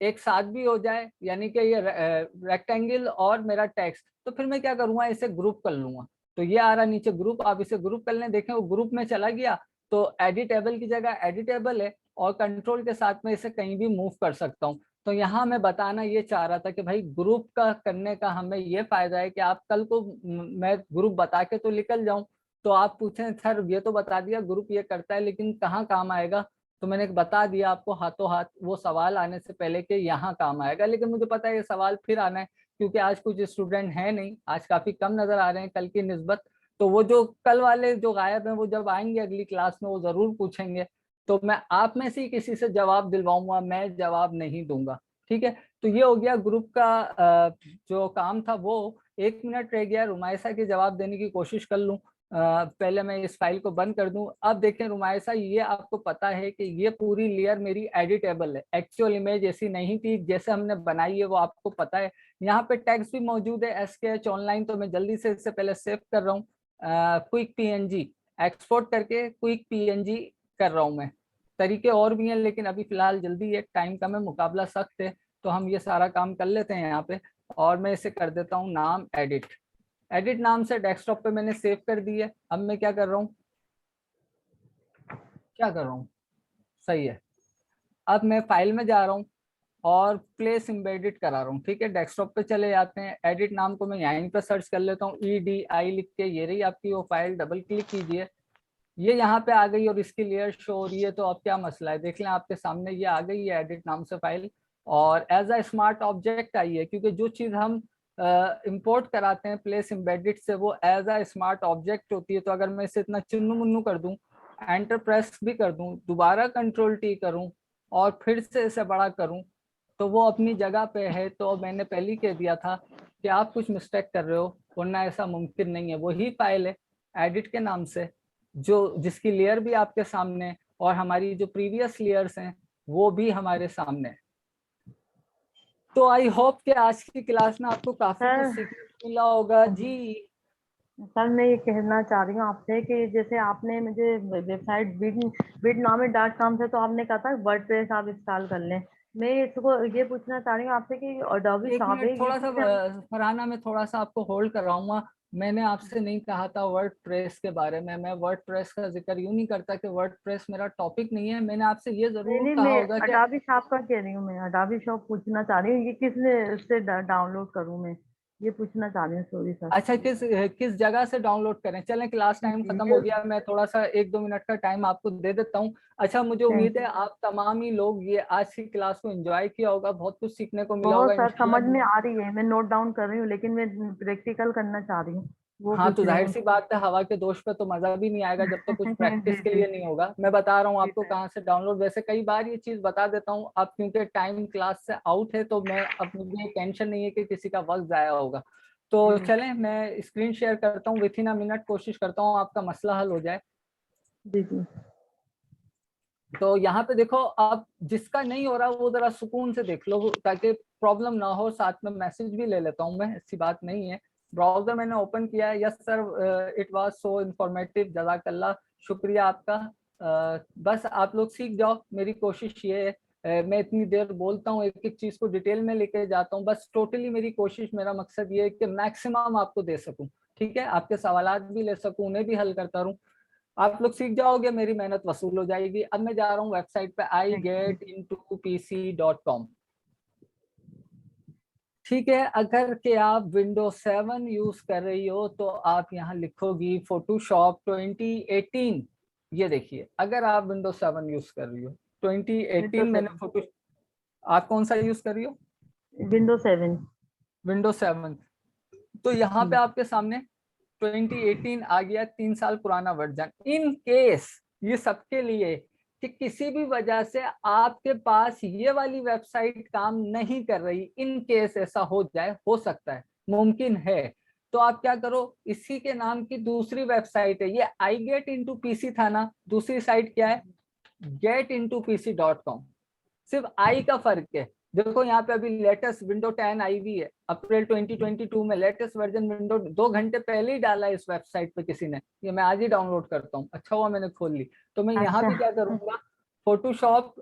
एक साथ भी हो जाए, यानी कि ये रेक्टेंगल और मेरा टेक्स्ट। तो फिर मैं क्या करूंगा, इसे ग्रुप कर लूंगा। तो ये आ रहा नीचे ग्रुप, आप इसे ग्रुप कर लें। देखें वो ग्रुप में चला गया तो एडिटेबल की जगह एडिटेबल है और कंट्रोल के साथ में इसे कहीं भी मूव कर सकता हूँ। तो यहाँ मैं बताना ये चाह रहा था कि भाई ग्रुप का करने का हमें ये फायदा है कि आप कल को मैं ग्रुप बता के तो निकल जाऊं तो आप पूछें सर ये तो बता दिया ग्रुप ये करता है लेकिन कहाँ काम आएगा। तो मैंने बता दिया आपको हाथों हाथ वो सवाल आने से पहले कि यहाँ काम आएगा। लेकिन मुझे पता है ये सवाल फिर आना है क्योंकि आज कुछ स्टूडेंट हैं नहीं, आज काफी कम नजर आ रहे हैं कल की निस्बत। तो वो जो कल वाले जो गायब हैं वो जब आएंगे अगली क्लास में वो जरूर पूछेंगे। तो मैं आप में से ही किसी से जवाब दिलवाऊंगा, मैं जवाब नहीं दूंगा। ठीक है, तो ये हो गया ग्रुप का जो काम था वो। 1 मिनट रह गया, रुमायसा के जवाब देने की कोशिश कर लूं। पहले मैं इस फाइल को बंद कर दूं। अब देखें रुमायसा, ये आपको पता है कि ये पूरी लेयर मेरी एडिटेबल है। एक्चुअल इमेज ऐसी नहीं थी जैसे हमने बनाई है, वो आपको पता है। यहाँ पे टेक्स्ट भी मौजूद है SKH ऑनलाइन। तो मैं जल्दी से इससे पहले सेव कर रहा हूँ, क्विक PNG एक्सपोर्ट करके क्विक PNG कर रहा हूँ मैं। तरीके और भी हैं लेकिन अभी फिलहाल जल्दी है, टाइम कम है, मुकाबला सख्त है। तो हम ये सारा काम कर लेते हैं यहाँ पे। और मैं इसे कर देता हूँ नाम एडिट। एडिट नाम से डेस्कटॉप पे मैंने सेव कर दी है। अब मैं क्या कर रहा हूँ, सही है। अब मैं फाइल में जा रहा हूँ और प्लेस एम्बेडेड करा रहा हूँ। ठीक है, डेस्कटॉप पे चले जाते हैं। एडिट नाम को मैं यहीं पर सर्च कर लेता हूँ, EDI लिख के। ये रही आपकी वो फाइल, डबल क्लिक कीजिए, ये यहाँ पे आ गई और इसकी लेयर शो हो रही है। तो अब क्या मसला है, देख लें आपके सामने ये आ गई है एडिट नाम से फाइल। और एज अ स्मार्ट ऑब्जेक्ट आई है क्योंकि जो चीज हम इंपोर्ट कराते हैं प्लेस एम्बेडेड से वो एज अ स्मार्ट ऑब्जेक्ट होती है। तो अगर मैं इसे इतना चुन्नू मुन्नू कर दूं, एंटर प्रेस भी कर दूं, दोबारा कंट्रोल T करूं और फिर से इसे बड़ा करूं तो वो अपनी जगह पे है। तो मैंने पहले ही कह दिया था कि आप कुछ मिस्टेक कर रहे हो, वरना ऐसा मुमकिन नहीं है। वही फाइल है एडिट के नाम से जो जिसकी लेयर भी आपके सामने और हमारी जो प्रीवियस लेयर्स हैं वो भी हमारे सामने है। तो आई होप कि आज की क्लास में आपको काफी कुछ सर सीखने को मिला होगा जी। सर मैं ये कहना चाह रही हूँ आपसे कि जैसे आपने मुझे वेबसाइट bitnami.com से तो आपने कहा था वर्डप्रेस आप इंस्टॉल कर लें। मैं इसको ये पूछना चाह रही हूँ आपसे कि अडोबी एक शॉप मिनट, है ये थोड़ा सा चीज़ हम फरहाना, मैं थोड़ा सा आपको होल्ड कराऊंगा। मैंने आपसे नहीं कहा था वर्ड प्रेस के बारे में। मैं वर्ड प्रेस का जिक्र यूं नहीं करता कि वर्ड प्रेस मेरा टॉपिक नहीं है। मैंने आपसे ये नहीं जरूर नहीं कहा मैं होगा कि अडाबी शॉप का कह रही हूँ। मैं अडाबी शॉप पूछना चाह रही हूँ ये किसने उससे डाउनलोड करूँ मैं, ये पूछना चाह रही हूँ। Sorry sir. अच्छा, किस किस जगह से डाउनलोड करें? चलें, क्लास टाइम जी खत्म ये हो गया, मैं थोड़ा सा 1-2 मिनट का टाइम आपको दे देता हूँ। अच्छा, मुझे थैंक उम्मीद है यू। आप तमाम ही लोग ये आज की क्लास को एंजॉय किया होगा, बहुत कुछ सीखने को मिला बहुत होगा सर समझ में इंशाल्लाह। आ रही है, मैं नोट डाउन कर रही हूँ लेकिन मैं प्रैक्टिकल करना चाह रही हूँ, वो हाँ, पूछ तो रही जाहिर हूँ। सी बात है, हवा के दोष पे तो मजा भी नहीं आएगा जब तक कुछ जी प्रैक्टिस के जी लिए नहीं होगा। मैं बता रहा हूँ जी आपको सर। कहाँ से डाउनलोड। वैसे कई बार ये चीज बता देता हूँ, अब क्योंकि टाइम क्लास से आउट है तो मैं अब मुझे टेंशन नहीं है कि किसी का वक्त जाया होगा। तो जी चलें, मैं स्क्रीन शेयर करता हूँ, विथ इन अ मिनट कोशिश करता हूँ आपका मसला हल हो जाए। जी जी तो यहाँ पे देखो, अब जिसका नहीं हो रहा वो जरा सुकून से देख लो ताकि प्रॉब्लम ना हो। साथ में मैसेज भी ले लेता हूँ मैं, ऐसी बात नहीं है। ब्राउजर मैंने ओपन किया है। Yes sir, it was so informative, जज़ाकल्लाह, शुक्रिया आपका। बस आप लोग सीख जाओ, मेरी कोशिश ये है। मैं इतनी देर बोलता हूँ, एक एक चीज को डिटेल में लेके जाता हूँ। बस टोटली मेरी कोशिश, मेरा मकसद ये है कि मैक्सिमम आपको दे सकूं। ठीक है, आपके सवालात भी ले सकूं, उन्हें भी हल करता रहूं। आप लोग सीख जाओगे, मेरी मेहनत वसूल हो जाएगी। अब मैं जा रहा हूँ वेबसाइट पे igetintopc.com। ठीक है, अगर के आप विंडोज 7 यूज कर रही हो तो आप यहाँ लिखोगी फोटोशॉप 2018। ये देखिए, अगर आप विंडोज 7 यूज कर रही हो 2018 मैंने फोटो, आप कौन सा यूज कर रही हो? विंडोज 7। विंडोज 7। तो यहाँ पे आपके सामने 2018 आ गया, 3 साल पुराना वर्जन। इन केस, ये सबके लिए कि किसी भी वजह से आपके पास ये वाली वेबसाइट काम नहीं कर रही, इन केस ऐसा हो जाए, हो सकता है, मुमकिन है, तो आप क्या करो, इसी के नाम की दूसरी वेबसाइट है, ये iGetIntoPC था ना, दूसरी साइट क्या है, getintopc.com। सिर्फ आई का फर्क है। देखो यहाँ पे अभी लेटेस्ट विंडो 10 आई हुई है, अप्रैल 2022 में लेटेस्ट वर्जन विंडो 2 घंटे पहले ही डाला है इस वेबसाइट पे किसी ने, ये मैं आज ही डाउनलोड करता हूँ, अच्छा हुआ मैंने खोल ली। तो मैं यहाँ अच्छा। भी क्या करूंगा, फोटोशॉप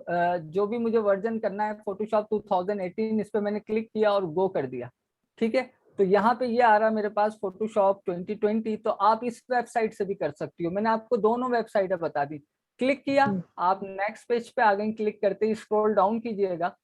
जो भी मुझे वर्जन करना है, फोटोशॉप 2018, इस पे मैंने क्लिक किया और गो कर दिया। ठीक है, तो यहाँ पे ये आ रहा है मेरे पास फोटोशॉप 2020। तो आप इस वेबसाइट से भी कर सकती हो, मैंने आपको दोनों वेबसाइटें बता दी। क्लिक किया, आप नेक्स्ट पेज पे आ गए, क्लिक करते ही स्क्रॉल डाउन कीजिएगा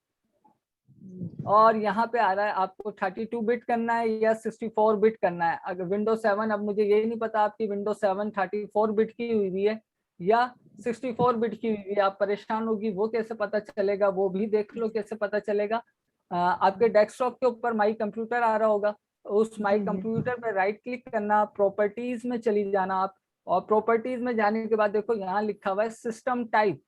और यहाँ पे आ रहा है आपको 32 बिट करना है या 64 बिट करना है। अगर विंडोज 7, अब मुझे ये नहीं पता आपकी विंडोज 7 34 बिट की हुई है या 64 बिट की हुई है, आप परेशान होगी, वो कैसे पता चलेगा, वो भी देख लो कैसे पता चलेगा। आपके डेस्कटॉप के ऊपर माई कंप्यूटर आ रहा होगा, उस माई कंप्यूटर पे राइट क्लिक करना, प्रॉपर्टीज में चली जाना आप, और प्रॉपर्टीज में जाने के बाद देखो यहाँ लिखा हुआ है सिस्टम टाइप,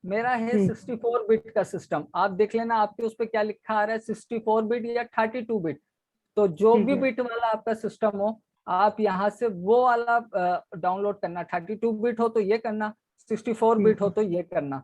मेरा है 64 बिट का सिस्टम। आप देख लेना आपके उस पर क्या लिखा आ रहा है, 64 बिट या 32 बिट। तो जो भी बिट वाला आपका सिस्टम हो, आप यहाँ से वो वाला डाउनलोड करना, 32 बिट हो तो ये करना, 64 बिट हो तो ये करना।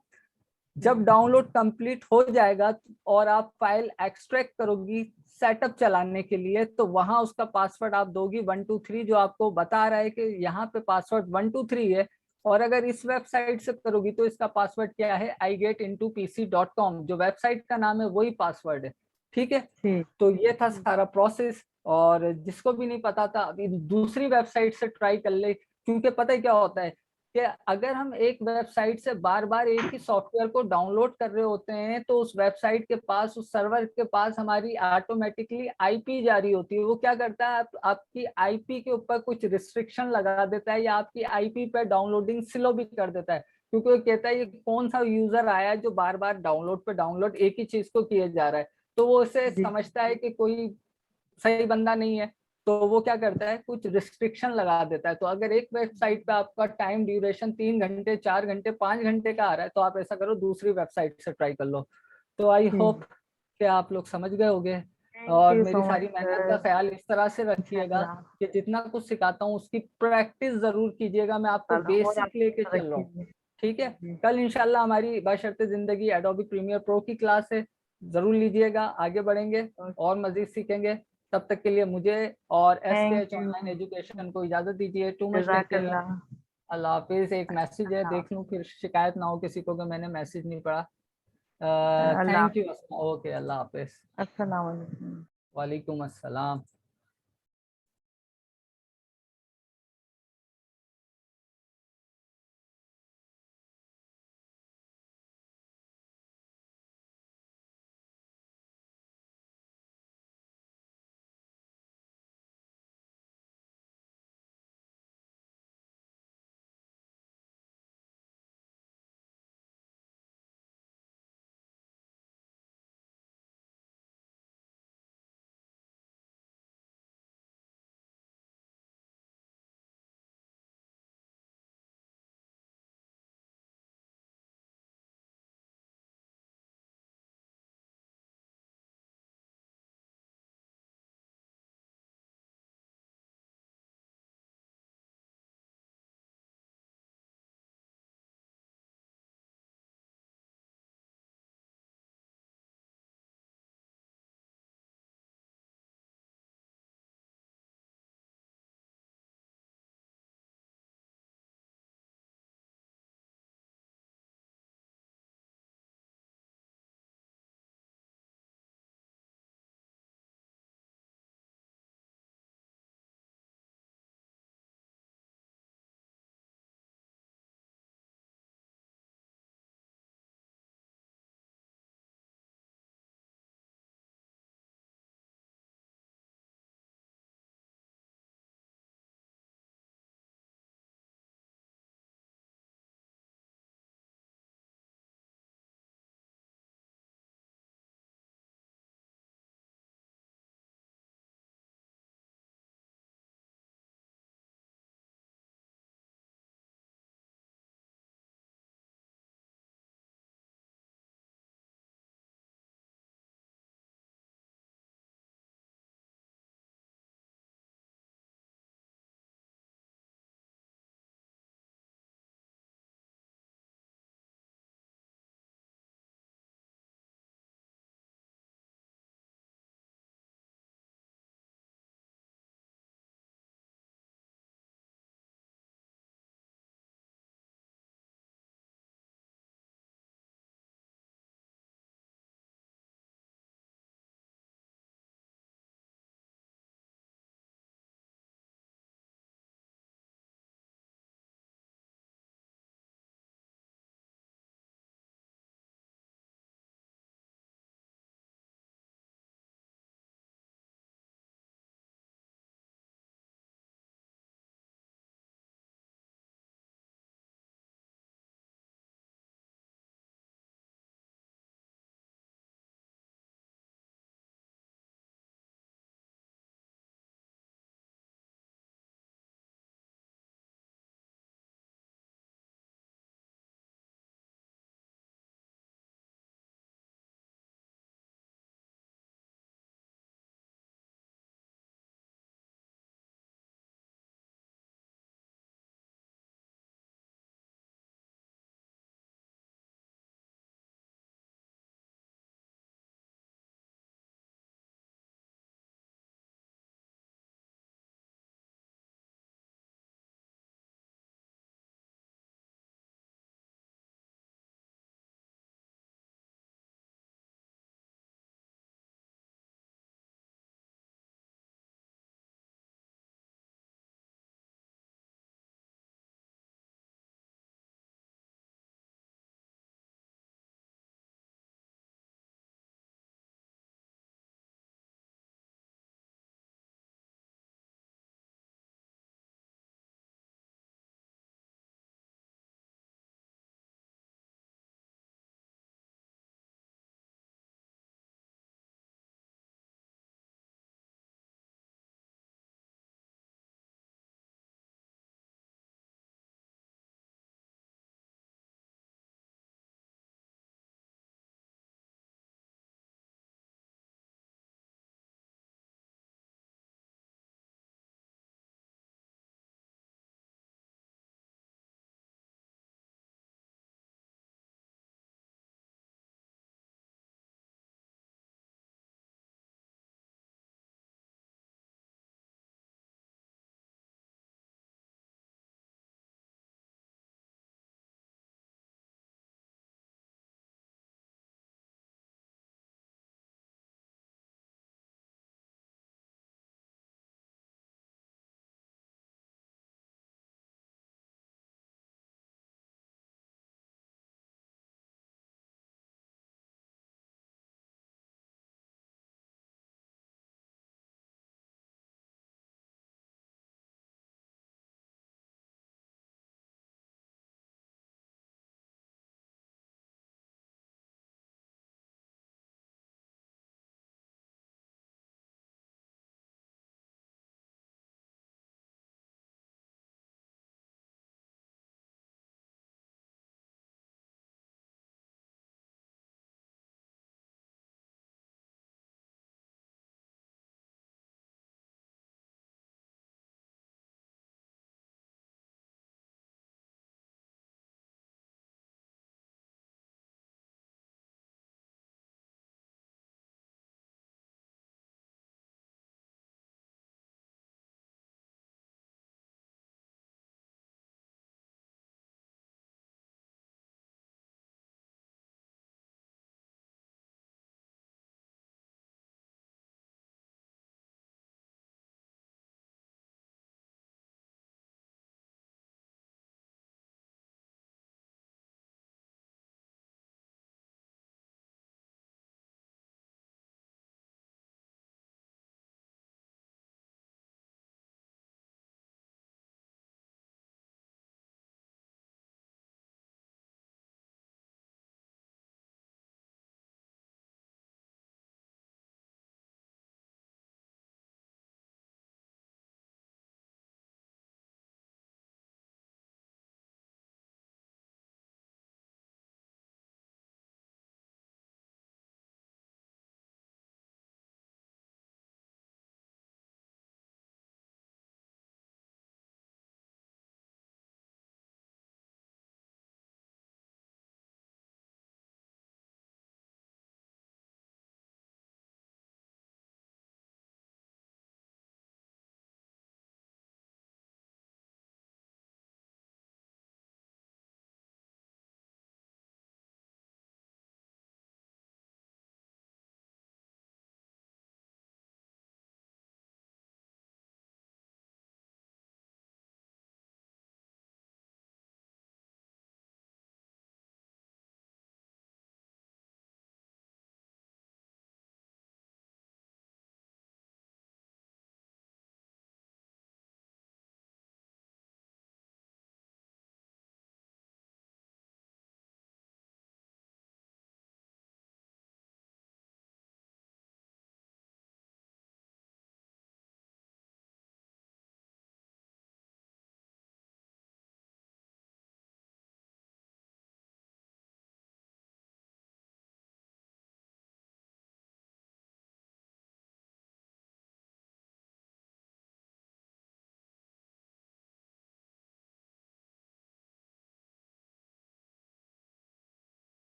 जब डाउनलोड कंप्लीट हो जाएगा और आप फाइल एक्सट्रैक्ट करोगी सेटअप चलाने के लिए, तो वहां उसका पासवर्ड आप दोगी 123, जो आपको बता रहा है कि यहाँ पे पासवर्ड 123 है। और अगर इस वेबसाइट से करोगी तो इसका पासवर्ड क्या है, igetintopc.com, जो वेबसाइट का नाम है वही पासवर्ड है। ठीक है, तो ये था सारा प्रोसेस। और जिसको भी नहीं पता था, अभी दूसरी वेबसाइट से ट्राई कर ले, क्योंकि पता है क्या होता है कि अगर हम एक वेबसाइट से बार बार एक ही सॉफ्टवेयर को डाउनलोड कर रहे होते हैं, तो उस वेबसाइट के पास, उस सर्वर के पास हमारी ऑटोमेटिकली आईपी जारी होती है। वो क्या करता है, आपकी आईपी के ऊपर कुछ रिस्ट्रिक्शन लगा देता है या आपकी आईपी पर डाउनलोडिंग स्लो भी कर देता है, क्योंकि वो कहता है ये कौन सा यूजर आया है जो बार बार डाउनलोड पे डाउनलोड एक ही चीज को किए जा रहा है। तो वो उसे समझता है कि कोई सही बंदा नहीं है, तो वो क्या करता है, कुछ रिस्ट्रिक्शन लगा देता है। तो अगर एक वेबसाइट पे आपका टाइम ड्यूरेशन 3 घंटे, 4 घंटे, 5 घंटे का आ रहा है, तो आप ऐसा करो दूसरी वेबसाइट से ट्राई कर लो। तो आई होप कि आप लोग समझ गए होंगे, और मेरी सारी मेहनत का ख्याल इस तरह से रखिएगा कि जितना कुछ सिखाता हूँ उसकी प्रैक्टिस जरूर कीजिएगा। मैं आपको बेसिक लेके चल रहा हूँ, ठीक है। कल इंशाल्लाह हमारी बशर्ते जिंदगी एडोबी प्रीमियर प्रो की क्लास है, जरूर लीजिएगा, आगे बढ़ेंगे और मजीद सीखेंगे। तब तक के लिए मुझे और SKH ऑनलाइन एजुकेशन को इजाजत दीजिए। टू मच टेकिंग, अल्लाह हाफिज। एक मैसेज है, देख लूं फिर शिकायत ना हो किसी को कि मैंने मैसेज नहीं पढ़ा। थैंक यू, ओके, अल्लाह हाफिज। अस्सलाम वालेकुम। वालेकुम अस्सलाम।